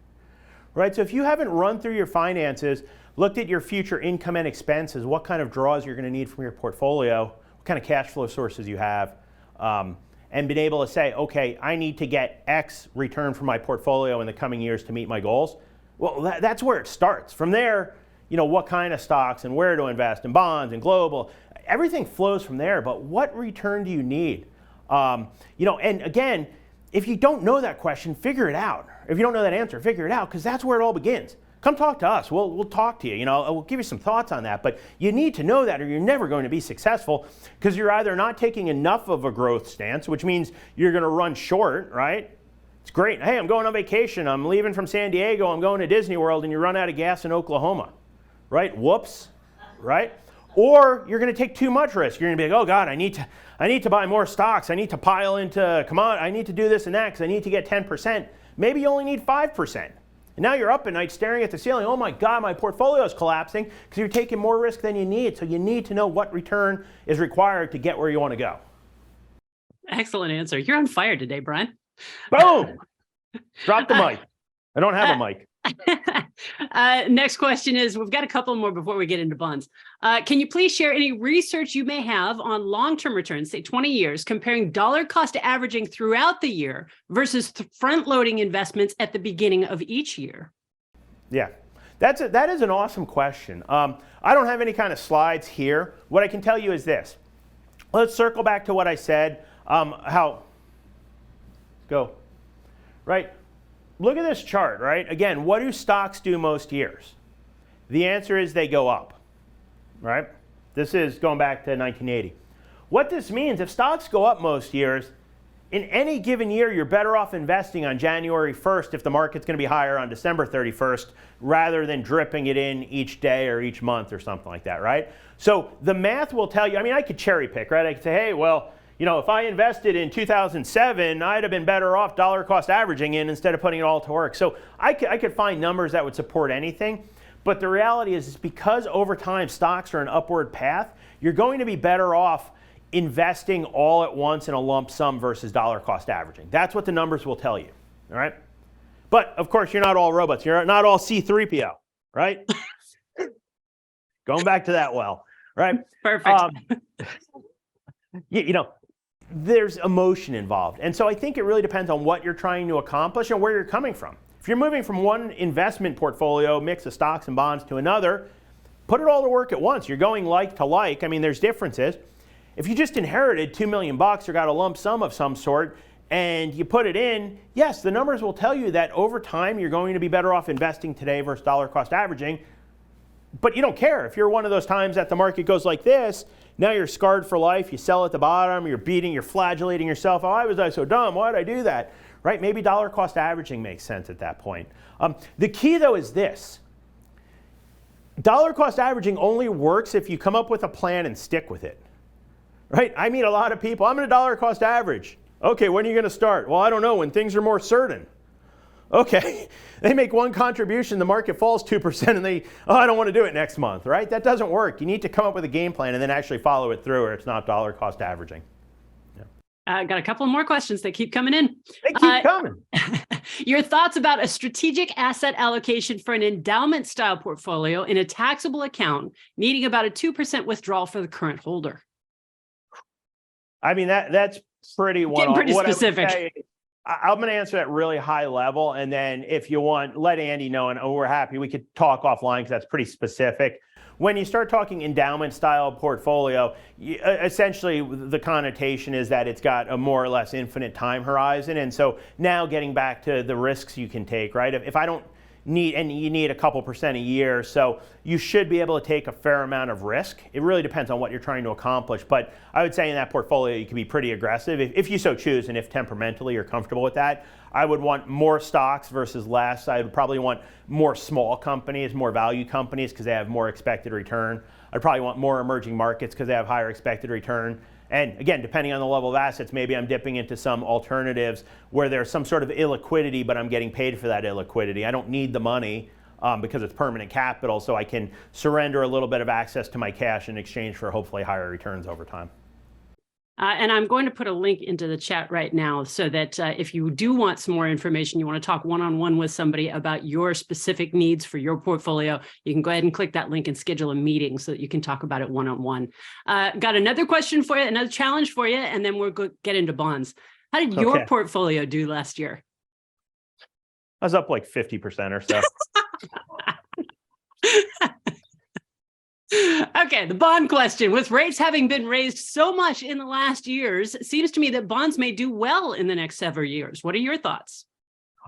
right? So if you haven't run through your finances, looked at your future income and expenses, what kind of draws you're going to need from your portfolio, what kind of cash flow sources you have, and been able to say, okay, I need to get X return from my portfolio in the coming years to meet my goals. Well, that's where it starts. From there, what kind of stocks and where to invest in bonds and global, everything flows from there. But what return do you need? And again, if you don't know that question, figure it out. If you don't know that answer, figure it out, because that's where it all begins. Come talk to us. We'll talk to you. We'll give you some thoughts on that. But you need to know that, or you're never going to be successful, because you're either not taking enough of a growth stance, which means you're going to run short, right? It's great. Hey, I'm going on vacation. I'm leaving from San Diego. I'm going to Disney World, and you run out of gas in Oklahoma, right? Whoops, right? Or you're going to take too much risk. You're going to be like, oh God, I need to buy more stocks. I need to pile into, come on, I need to do this and that because I need to get 10%. Maybe you only need 5%. And now you're up at night staring at the ceiling. Oh my God, my portfolio is collapsing because you're taking more risk than you need. So you need to know what return is required to get where you want to go. Excellent answer. You're on fire today, Brian. Boom! Drop the mic. I don't have a mic. Next question is, we've got a couple more before we get into bonds. Can you please share any research you may have on long-term returns, say 20 years, comparing dollar cost averaging throughout the year versus front-loading investments at the beginning of each year? Yeah, that is an awesome question. I don't have any kind of slides here. What I can tell you is this. Let's circle back to what I said. Right? Look at this chart, right? Again, what do stocks do most years? The answer is they go up, right? This is going back to 1980. What this means, if stocks go up most years, in any given year, you're better off investing on January 1st if the market's going to be higher on December 31st rather than dripping it in each day or each month or something like that, right? So the math will tell you, I mean, I could cherry pick, right? I could say, hey, well, if I invested in 2007, I'd have been better off dollar cost averaging in instead of putting it all to work. So I could find numbers that would support anything. But the reality is because over time stocks are an upward path, you're going to be better off investing all at once in a lump sum versus dollar cost averaging. That's what the numbers will tell you, all right? But of course, you're not all robots. You're not all C-3PO, right? Going back to that well, right? Perfect. There's emotion involved. And so I think it really depends on what you're trying to accomplish and where you're coming from. If you're moving from one investment portfolio, mix of stocks and bonds, to another, put it all to work at once. You're going like to like. I mean, there's differences. If you just inherited $2 million or got a lump sum of some sort and you put it in, yes, the numbers will tell you that over time you're going to be better off investing today versus dollar cost averaging. But you don't care. If you're one of those times that the market goes like this, now you're scarred for life. You sell at the bottom. You're flagellating yourself. Oh, why was I so dumb? Why did I do that? Right? Maybe dollar cost averaging makes sense at that point. The key, though, is this. Dollar cost averaging only works if you come up with a plan and stick with it. Right? I meet a lot of people. I'm going to dollar cost average. Okay, when are you going to start? Well, I don't know. When things are more certain. Okay, they make one contribution, the market falls 2%, and I don't want to do it next month, right? That doesn't work. You need to come up with a game plan and then actually follow it through, or it's not dollar cost averaging. Yeah. Got a couple more questions that keep coming in. They keep coming. Your thoughts about a strategic asset allocation for an endowment style portfolio in a taxable account needing about a 2% withdrawal for the current holder? I mean, that's pretty Getting pretty specific. I'm going to answer at really high level, and then if you want, let Andy know, and we're happy. We could talk offline because that's pretty specific. When you start talking endowment style portfolio, essentially the connotation is that it's got a more or less infinite time horizon. And so now getting back to the risks you can take, right? If I don't need, and you need a couple percent a year, so you should be able to take a fair amount of risk. It really depends on what you're trying to accomplish, but I would say in that portfolio you can be pretty aggressive if you so choose, and if temperamentally you're comfortable with that. I would want more stocks versus less. I would probably want more small companies, more value companies because they have more expected return. I'd probably want more emerging markets because they have higher expected return. And again, depending on the level of assets, maybe I'm dipping into some alternatives where there's some sort of illiquidity, but I'm getting paid for that illiquidity. I don't need the money because it's permanent capital, so I can surrender a little bit of access to my cash in exchange for hopefully higher returns over time. And I'm going to put a link into the chat right now so that if you do want some more information, you want to talk one-on-one with somebody about your specific needs for your portfolio, you can go ahead and click that link and schedule a meeting so that you can talk about it one-on-one. Got another question for you, another challenge for you, and then we'll get into bonds. How did your portfolio do last year? I was up like 50% or so. Okay, the bond question. With rates having been raised so much in the last years, it seems to me that bonds may do well in the next several years. What are your thoughts?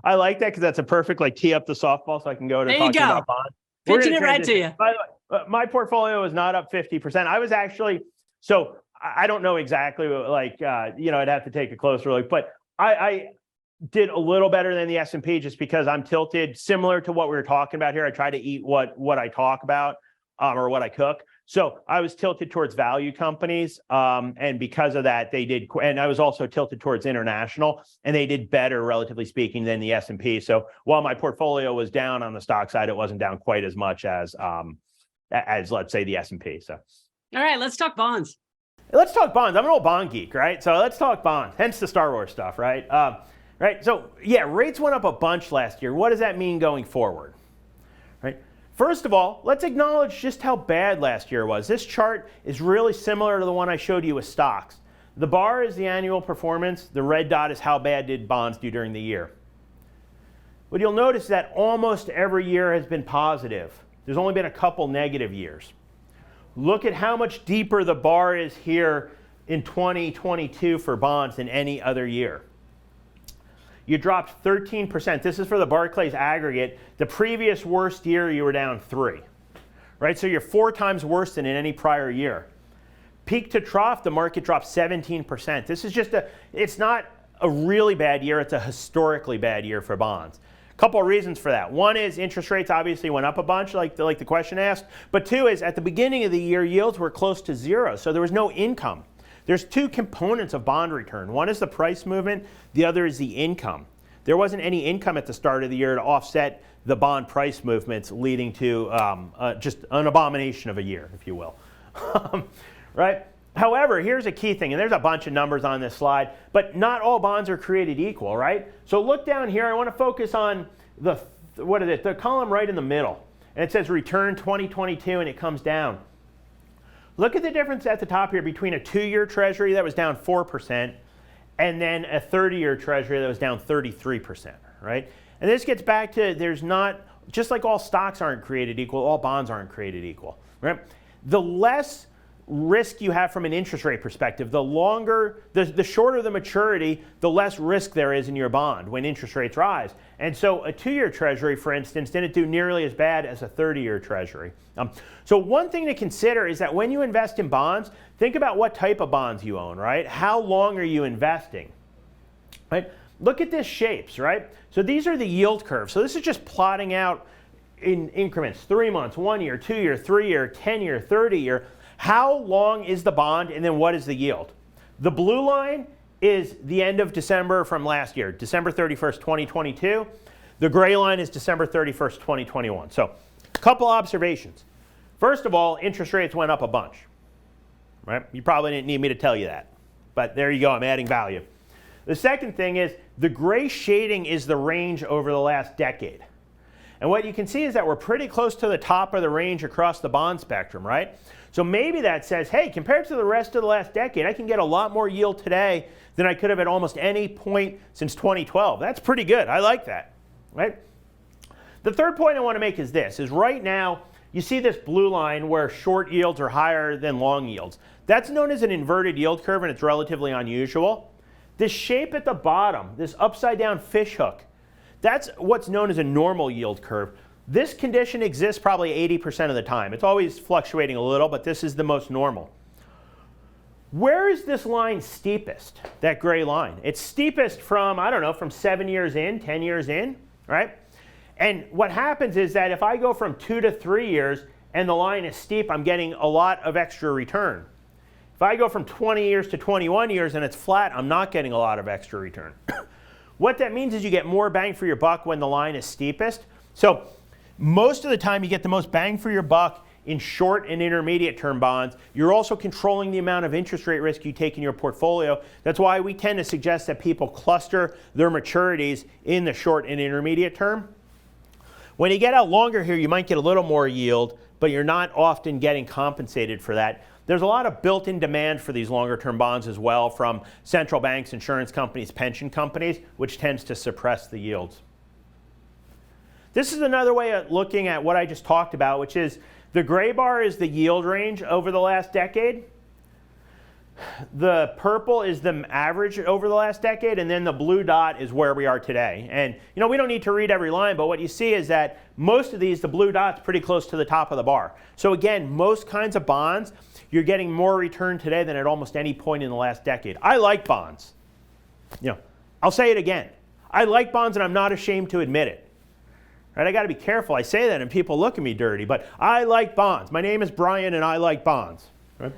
I like that because that's a perfect like tee up the softball so I can go to There you talking go. about bonds. Pitching it right to you. By the way, my portfolio is not up 50%. I was actually, so I don't know exactly like, I'd have to take a closer look, but I did a little better than the S&P just because I'm tilted similar to what we were talking about here. I try to eat what I talk about or what I cook. So I was tilted towards value companies. And because of that, they did, and I was also tilted towards international, and they did better, relatively speaking, than the S&P. So while my portfolio was down on the stock side, it wasn't down quite as much as let's say the S&P. So, all right, let's talk bonds. Let's talk bonds. I'm an old bond geek, right? So let's talk bonds, hence the Star Wars stuff, right? Right. So yeah, rates went up a bunch last year. What does that mean going forward? Right. First of all, let's acknowledge just how bad last year was. This chart is really similar to the one I showed you with stocks. The bar is the annual performance. The red dot is how bad did bonds do during the year. What you'll notice is that almost every year has been positive. There's only been a couple negative years. Look at how much deeper the bar is here in 2022 for bonds than any other year. You dropped 13%. This is for the Barclays aggregate. The previous worst year, you were down 3%. Right? So you're 4 times worse than in any prior year. Peak to trough, the market dropped 17%. This is just it's not a really bad year. It's a historically bad year for bonds. A couple of reasons for that. One is interest rates obviously went up a bunch, like the question asked. But 2 is at the beginning of the year, yields were close to 0. So there was no income. There's 2 components of bond return. One is the price movement. The other is the income. There wasn't any income at the start of the year to offset the bond price movements, leading to just an abomination of a year, if you will. Right? However, here's a key thing, and there's a bunch of numbers on this slide, but not all bonds are created equal, right? So look down here. I want to focus on the column right in the middle. And it says return 2022, and it comes down. Look at the difference at the top here between a 2-year treasury that was down 4% and then a 30-year treasury that was down 33%, right? And this gets back to there's not, just like all stocks aren't created equal, all bonds aren't created equal, right? The less risk you have from an interest rate perspective, the shorter the maturity, the less risk there is in your bond when interest rates rise. And so a 2-year treasury, for instance, didn't do nearly as bad as a 30-year treasury. So one thing to consider is that when you invest in bonds, think about what type of bonds you own, right? How long are you investing, right? Look at this shapes, right? So these are the yield curves. So this is just plotting out in increments, 3 months, 1 year, 2 year, 3 year, 10 year, 30 year. How long is the bond, and then what is the yield? The blue line is the end of December from last year, December 31st, 2022. The gray line is December 31st, 2021. So a couple observations. First of all, interest rates went up a bunch, right? You probably didn't need me to tell you that, but there you go, I'm adding value. The second thing is the gray shading is the range over the last decade. And what you can see is that we're pretty close to the top of the range across the bond spectrum, right? So maybe that says, hey, compared to the rest of the last decade, I can get a lot more yield today than I could have at almost any point since 2012. That's pretty good. I like that, right? The third point I want to make is this, is right now, you see this blue line where short yields are higher than long yields. That's known as an inverted yield curve, and it's relatively unusual. This shape at the bottom, this upside down fish hook, that's what's known as a normal yield curve. This condition exists probably 80% of the time. It's always fluctuating a little, but this is the most normal. Where is this line steepest, that gray line? It's steepest from, I don't know, from 7 years in, 10 years in, right? And what happens is that if I go from 2 to 3 years and the line is steep, I'm getting a lot of extra return. If I go from 20 years to 21 years and it's flat, I'm not getting a lot of extra return. What that means is you get more bang for your buck when the line is steepest. So most of the time you get the most bang for your buck in short and intermediate term bonds. You're also controlling the amount of interest rate risk you take in your portfolio. That's why we tend to suggest that people cluster their maturities in the short and intermediate term. When you get out longer here, you might get a little more yield, but you're not often getting compensated for that. There's a lot of built-in demand for these longer-term bonds as well from central banks, insurance companies, pension companies, which tends to suppress the yields. This is another way of looking at what I just talked about, which is the gray bar is the yield range over the last decade. The purple is the average over the last decade, and then the blue dot is where we are today. And we don't need to read every line, but what you see is that most of these, the blue dot's pretty close to the top of the bar. So again, most kinds of bonds, you're getting more return today than at almost any point in the last decade. I like bonds. I'll say it again. I like bonds, and I'm not ashamed to admit it. Right? I got to be careful. I say that, and people look at me dirty, but I like bonds. My name is Brian, and I like bonds. Right?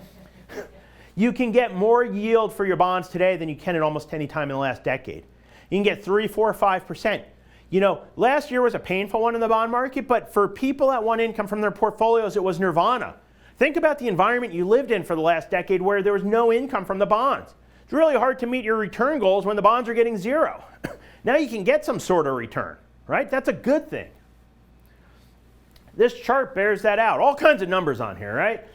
You can get more yield for your bonds today than you can at almost any time in the last decade. You can get 3, 4, 5%. Last year was a painful one in the bond market, but for people that want income from their portfolios, it was nirvana. Think about the environment you lived in for the last decade where there was no income from the bonds. It's really hard to meet your return goals when the bonds are getting 0. Now you can get some sort of return, right? That's a good thing. This chart bears that out. All kinds of numbers on here, right?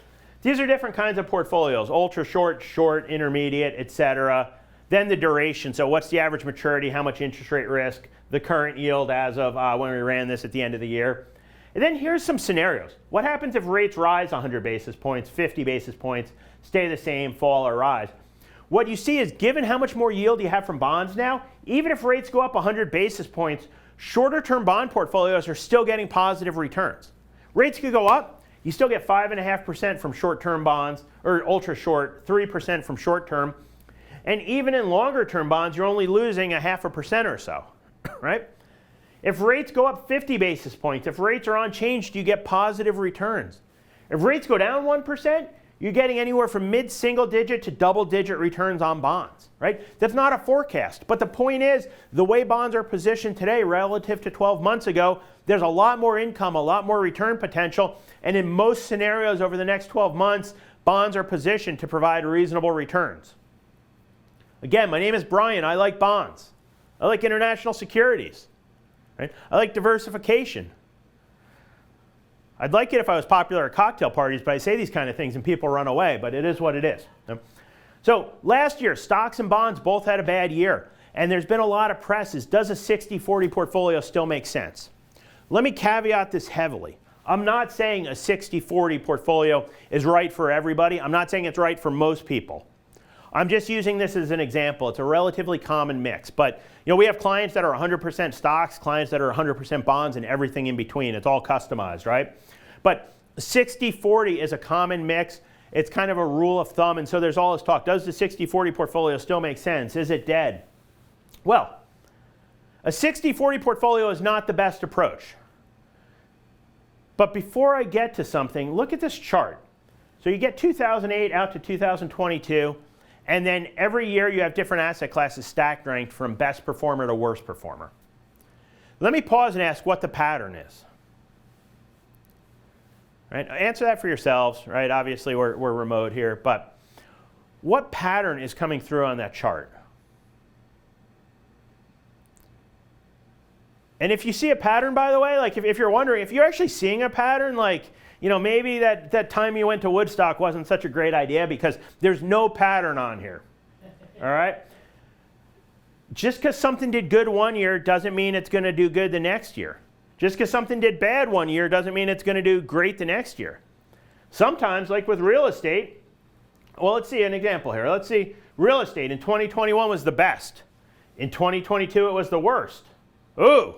These are different kinds of portfolios: ultra short, short, intermediate, etc. Then the duration. So what's the average maturity? How much interest rate risk? The current yield as of when we ran this at the end of the year. And then here's some scenarios. What happens if rates rise 100 basis points, 50 basis points, stay the same, fall, or rise? What you see is, given how much more yield you have from bonds now, even if rates go up 100 basis points, shorter term bond portfolios are still getting positive returns. Rates could go up. You still get 5.5% from short-term bonds, or ultra short, 3% from short-term. And even in longer-term bonds, you're only losing 0.5% or so, right? If rates go up 50 basis points, if rates are unchanged, you get positive returns. If rates go down 1%, you're getting anywhere from mid-single-digit to double-digit returns on bonds, right? That's not a forecast. But the point is, the way bonds are positioned today relative to 12 months ago, there's a lot more income, a lot more return potential. And in most scenarios over the next 12 months, bonds are positioned to provide reasonable returns. Again, my name is Brian. I like bonds. I like international securities. Right? I like diversification. I'd like it if I was popular at cocktail parties, but I say these kind of things and people run away, but it is what it is. So last year, stocks and bonds both had a bad year. And there's been a lot of press. Does a 60-40 portfolio still make sense? Let me caveat this heavily. I'm not saying a 60-40 portfolio is right for everybody. I'm not saying it's right for most people. I'm just using this as an example. It's a relatively common mix. But we have clients that are 100% stocks, clients that are 100% bonds, and everything in between. It's all customized, right? But 60-40 is a common mix. It's kind of a rule of thumb. And so there's all this talk. Does the 60-40 portfolio still make sense? Is it dead? Well, a 60-40 portfolio is not the best approach. But before I get to something, look at this chart. So you get 2008 out to 2022, and then every year you have different asset classes stacked ranked from best performer to worst performer. Let me pause and ask what the pattern is. Right? Answer that for yourselves, right? Obviously we're remote here, but what pattern is coming through on that chart? And if you see a pattern, by the way, like if you're wondering, if you're actually seeing a pattern, like, maybe that time you went to Woodstock wasn't such a great idea because there's no pattern on here. All right? Just because something did good one year doesn't mean it's going to do good the next year. Just because something did bad one year doesn't mean it's going to do great the next year. Sometimes, like with real estate, well, let's see an example here. Let's see, real estate in 2021 was the best. In 2022, it was the worst. Ooh.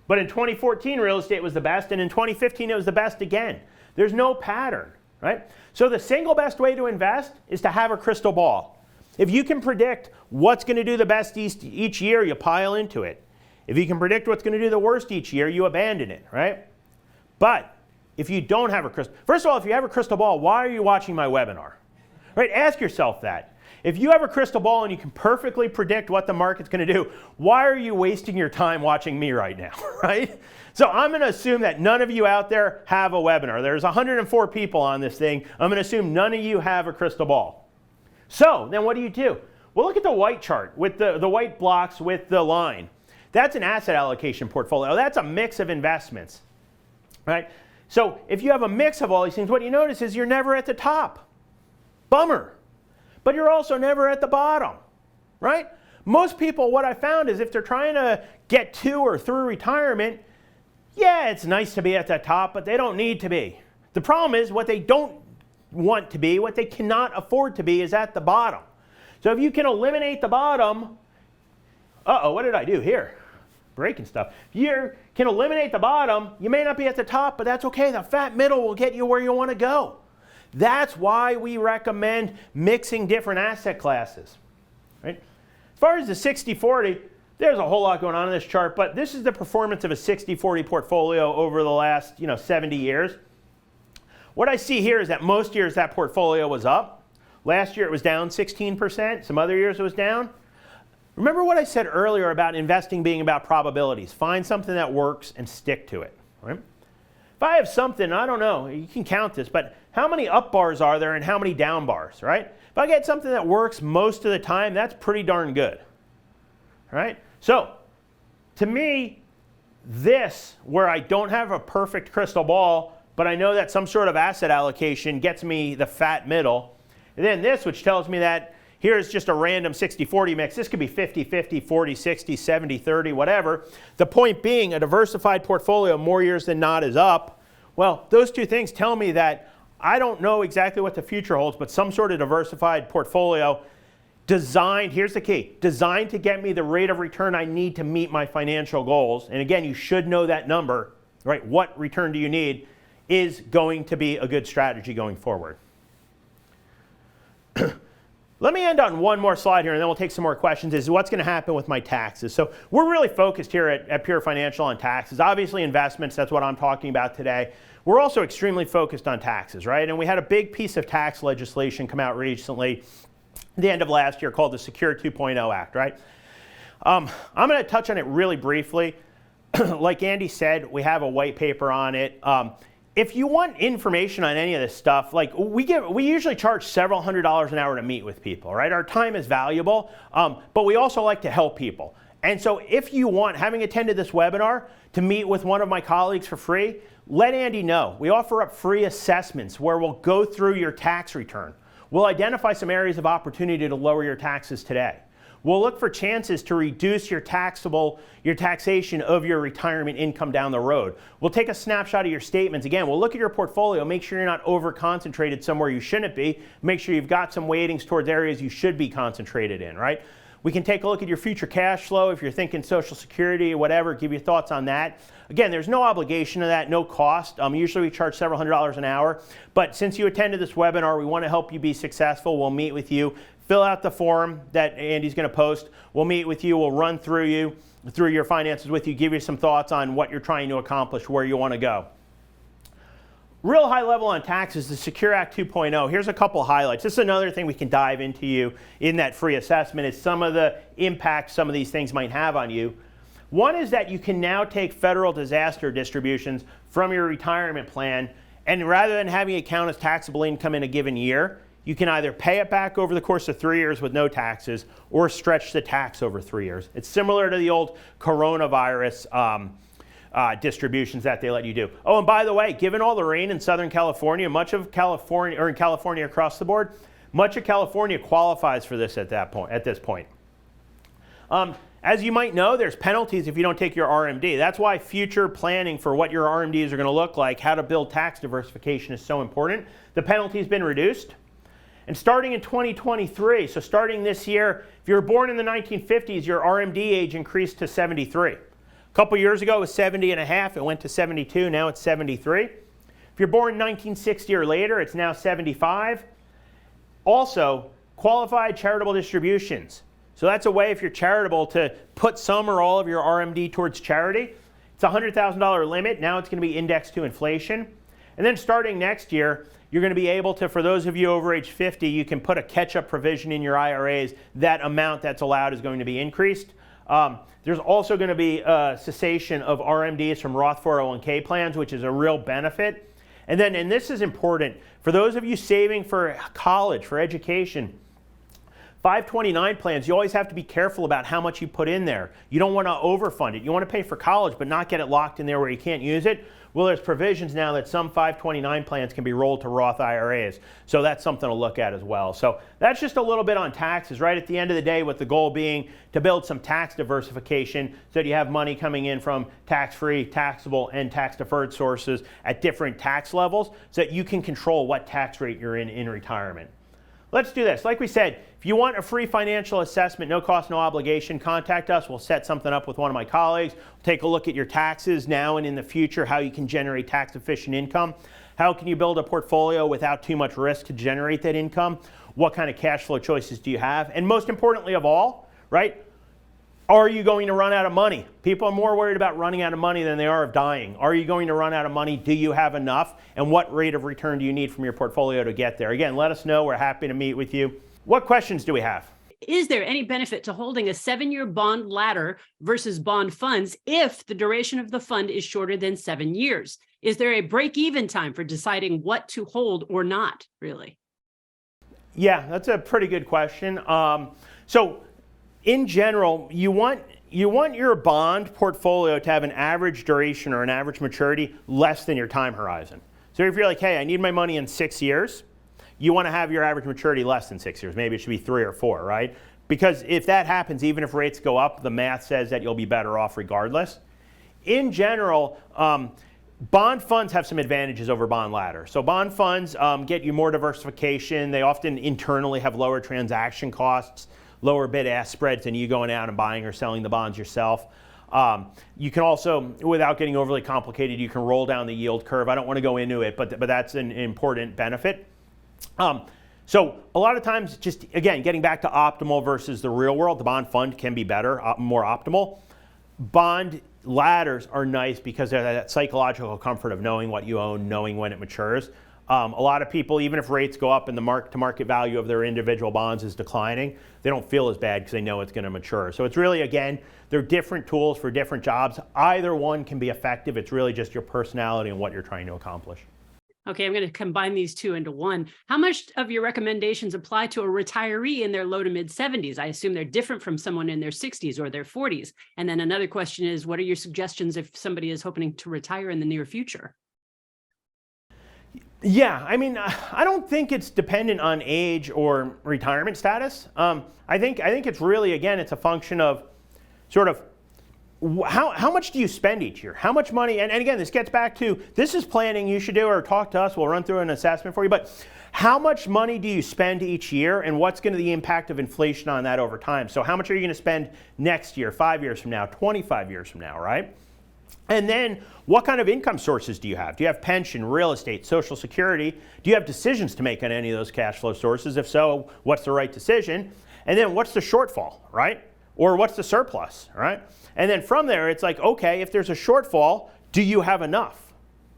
But in 2014, real estate was the best, and in 2015, it was the best again. There's no pattern, right? So the single best way to invest is to have a crystal ball. If you can predict what's going to do the best each year, you pile into it. If you can predict what's going to do the worst each year, you abandon it, right? But if you don't have a crystal, first of all, if you have a crystal ball, why are you watching my webinar? Right? Ask yourself that. If you have a crystal ball and you can perfectly predict what the market's going to do, why are you wasting your time watching me right now, right? So I'm going to assume that none of you out there have a webinar. There's 104 people on this thing. I'm going to assume none of you have a crystal ball. So then what do? Well, look at the white chart with the white blocks with the line. That's an asset allocation portfolio. That's a mix of investments, right? So if you have a mix of all these things, what you notice is you're never at the top. Bummer. But you're also never at the bottom, right? Most people, what I found is if they're trying to get to or through retirement, yeah, it's nice to be at the top, but they don't need to be. The problem is what they don't want to be. What they cannot afford to be is at the bottom. So if you can eliminate the bottom, what did I do here? Breaking stuff. If you can eliminate the bottom, you may not be at the top, but that's okay. The fat middle will get you where you want to go. That's why we recommend mixing different asset classes. Right? As far as the 60-40, there's a whole lot going on in this chart, but this is the performance of a 60-40 portfolio over the last 70 years. What I see here is that most years that portfolio was up. Last year it was down 16%. Some other years it was down. Remember what I said earlier about investing being about probabilities. Find something that works and stick to it. Right? If I have something, I don't know, you can count this, but how many up bars are there and how many down bars, right? If I get something that works most of the time, that's pretty darn good. Right? So, to me, this, where I don't have a perfect crystal ball, but I know that some sort of asset allocation gets me the fat middle. And then this, which tells me that here's just a random 60-40 mix. This could be 50-50, 40-60, 70-30, whatever. The point being, a diversified portfolio more years than not is up. Well, those two things tell me that I don't know exactly what the future holds, but some sort of diversified portfolio designed, here's the key, designed to get me the rate of return I need to meet my financial goals. And again, you should know that number, right? What return do you need is going to be a good strategy going forward. Let me end on one more slide here, and then we'll take some more questions, is what's going to happen with my taxes. So we're really focused here at Pure Financial on taxes. Obviously investments, that's what I'm talking about today. We're also extremely focused on taxes, right? And we had a big piece of tax legislation come out recently, the end of last year, called the Secure 2.0 Act, right? I'm going to touch on it really briefly. Like Andy said, we have a white paper on it. If you want information on any of this stuff, like we usually charge several $100s an hour to meet with people, right? Our time is valuable, but we also like to help people. And so if you want, having attended this webinar, to meet with one of my colleagues for free, let Andy know. We offer up free assessments where we'll go through your tax return. We'll identify some areas of opportunity to lower your taxes today. We'll look for chances to reduce your taxation of your retirement income down the road. We'll take a snapshot of your statements. Again, we'll look at your portfolio, make sure you're not over-concentrated somewhere you shouldn't be, make sure you've got some weightings towards areas you should be concentrated in, right? We can take a look at your future cash flow if you're thinking Social Security or whatever, give you thoughts on that. Again, there's no obligation to that, no cost. Usually we charge several $100s an hour, but since you attended this webinar, we want to help you be successful. We'll meet with you. Fill out the form that Andy's going to post. We'll meet with you. We'll run through your finances with you, give you some thoughts on what you're trying to accomplish, where you want to go. Real high level on taxes, the Secure Act 2.0. Here's a couple highlights. This is another thing we can dive into you in that free assessment, is some of the impacts some of these things might have on you. One is that you can now take federal disaster distributions from your retirement plan, and rather than having it count as taxable income in a given year, you can either pay it back over the course of 3 years with no taxes or stretch the tax over 3 years. It's similar to the old coronavirus distributions that they let you do. Oh, and by the way, given all the rain in Southern California, much of California, or in California across the board, much of California qualifies for this at this point. As you might know, there's penalties if you don't take your RMD. That's why future planning for what your RMDs are going to look like, how to build tax diversification, is so important. The penalty's been reduced. And starting in 2023, so starting this year, if you were born in the 1950s, your RMD age increased to 73. A couple years ago, it was 70 and a half. It went to 72. Now it's 73. If you're born in 1960 or later, it's now 75. Also, qualified charitable distributions. So that's a way, if you're charitable, to put some or all of your RMD towards charity. It's a $100,000 limit. Now it's going to be indexed to inflation. And then starting next year, you're going to be able to, for those of you over age 50, you can put a catch-up provision in your IRAs. That amount that's allowed is going to be increased. There's also going to be a cessation of RMDs from Roth 401k plans, which is a real benefit. And then, and this is important, for those of you saving for college, for education, 529 plans, you always have to be careful about how much you put in there. You don't want to overfund it. You want to pay for college, but not get it locked in there where you can't use it. Well, there's provisions now that some 529 plans can be rolled to Roth IRAs. So that's something to look at as well. So that's just a little bit on taxes, right? At the end of the day, with the goal being to build some tax diversification so that you have money coming in from tax-free, taxable, and tax-deferred sources at different tax levels so that you can control what tax rate you're in retirement. Let's do this. Like we said, if you want a free financial assessment, no cost, no obligation, contact us. We'll set something up with one of my colleagues. We'll take a look at your taxes now and in the future, how you can generate tax-efficient income. How can you build a portfolio without too much risk to generate that income? What kind of cash flow choices do you have? And most importantly of all, right, are you going to run out of money? People are more worried about running out of money than they are of dying. Are you going to run out of money? Do you have enough? And what rate of return do you need from your portfolio to get there? Again, let us know. We're happy to meet with you. What questions do we have? Is there any benefit to holding a 7-year bond ladder versus bond funds if the duration of the fund is shorter than 7 years? Is there a break-even time for deciding what to hold or not, really? Yeah, that's a pretty good question. So in general, you want your bond portfolio to have an average duration or an average maturity less than your time horizon. So if you're like, hey, I need my money in 6 years, you want to have your average maturity less than 6 years. Maybe it should be 3 or 4, right? Because if that happens, even if rates go up, the math says that you'll be better off regardless. In general, bond funds have some advantages over bond ladder. So bond funds get you more diversification. They often internally have lower transaction costs, lower bid-ask spreads than you going out and buying or selling the bonds yourself. You can also, without getting overly complicated, you can roll down the yield curve. I don't want to go into it, but that's an important benefit. So a lot of times, just again, getting back to optimal versus the real world, the bond fund can be better, more optimal. Bond ladders are nice because they're that psychological comfort of knowing what you own, knowing when it matures. A lot of people, even if rates go up and the mark-to-market value of their individual bonds is declining, they don't feel as bad because they know it's going to mature. So it's really, again, they're different tools for different jobs. Either one can be effective. It's really just your personality and what you're trying to accomplish. Okay, I'm going to combine these two into one. How much of your recommendations apply to a retiree in their low to mid 70s? I assume they're different from someone in their 60s or their 40s. And then another question is, what are your suggestions if somebody is hoping to retire in the near future? Yeah, I mean, I don't think it's dependent on age or retirement status. I think it's really, again, it's a function of sort of how much do you spend each year? How much money? And again, this gets back to, this is planning you should do, or talk to us. We'll run through an assessment for you. But how much money do you spend each year, and what's going to be the impact of inflation on that over time? So how much are you going to spend next year, 5 years from now, 25 years from now, right? And then what kind of income sources do you have? Do you have pension, real estate, Social Security? Do you have decisions to make on any of those cash flow sources? If so, what's the right decision? And then what's the shortfall, right? Or what's the surplus, right? And then from there, it's like, okay, if there's a shortfall, do you have enough,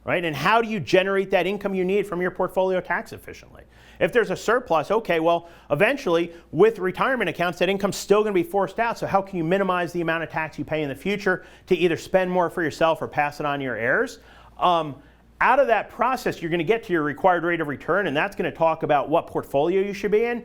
right? And how do you generate that income you need from your portfolio tax efficiently? If there's a surplus, okay, well, eventually with retirement accounts, that income's still going to be forced out. So how can you minimize the amount of tax you pay in the future to either spend more for yourself or pass it on to your heirs? Out of that process, you're going to get to your required rate of return, and that's going to talk about what portfolio you should be in.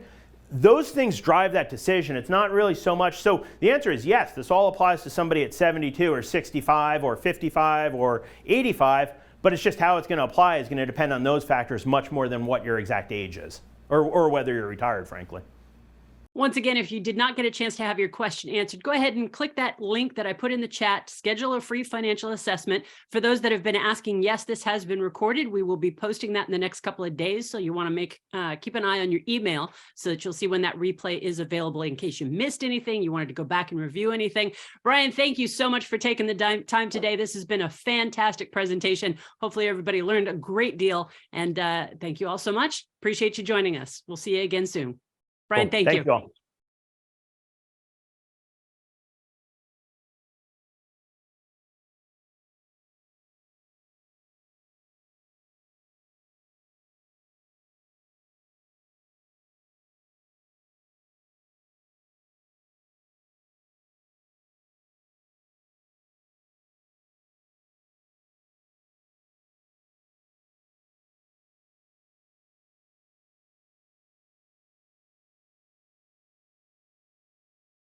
Those things drive that decision. It's not really so much. So the answer is yes, this all applies to somebody at 72 or 65 or 55 or 85, but it's just how it's going to apply is going to depend on those factors much more than what your exact age is or whether you're retired, frankly. Once again, if you did not get a chance to have your question answered, go ahead and click that link that I put in the chat, schedule a free financial assessment. For those that have been asking, yes, this has been recorded. We will be posting that in the next couple of days. So you want to keep an eye on your email so that you'll see when that replay is available in case you missed anything, you wanted to go back and review anything. Brian, thank you so much for taking the time today. This has been a fantastic presentation. Hopefully everybody learned a great deal. And thank you all so much. Appreciate you joining us. We'll see you again soon. Brian, Cool. Thank you all.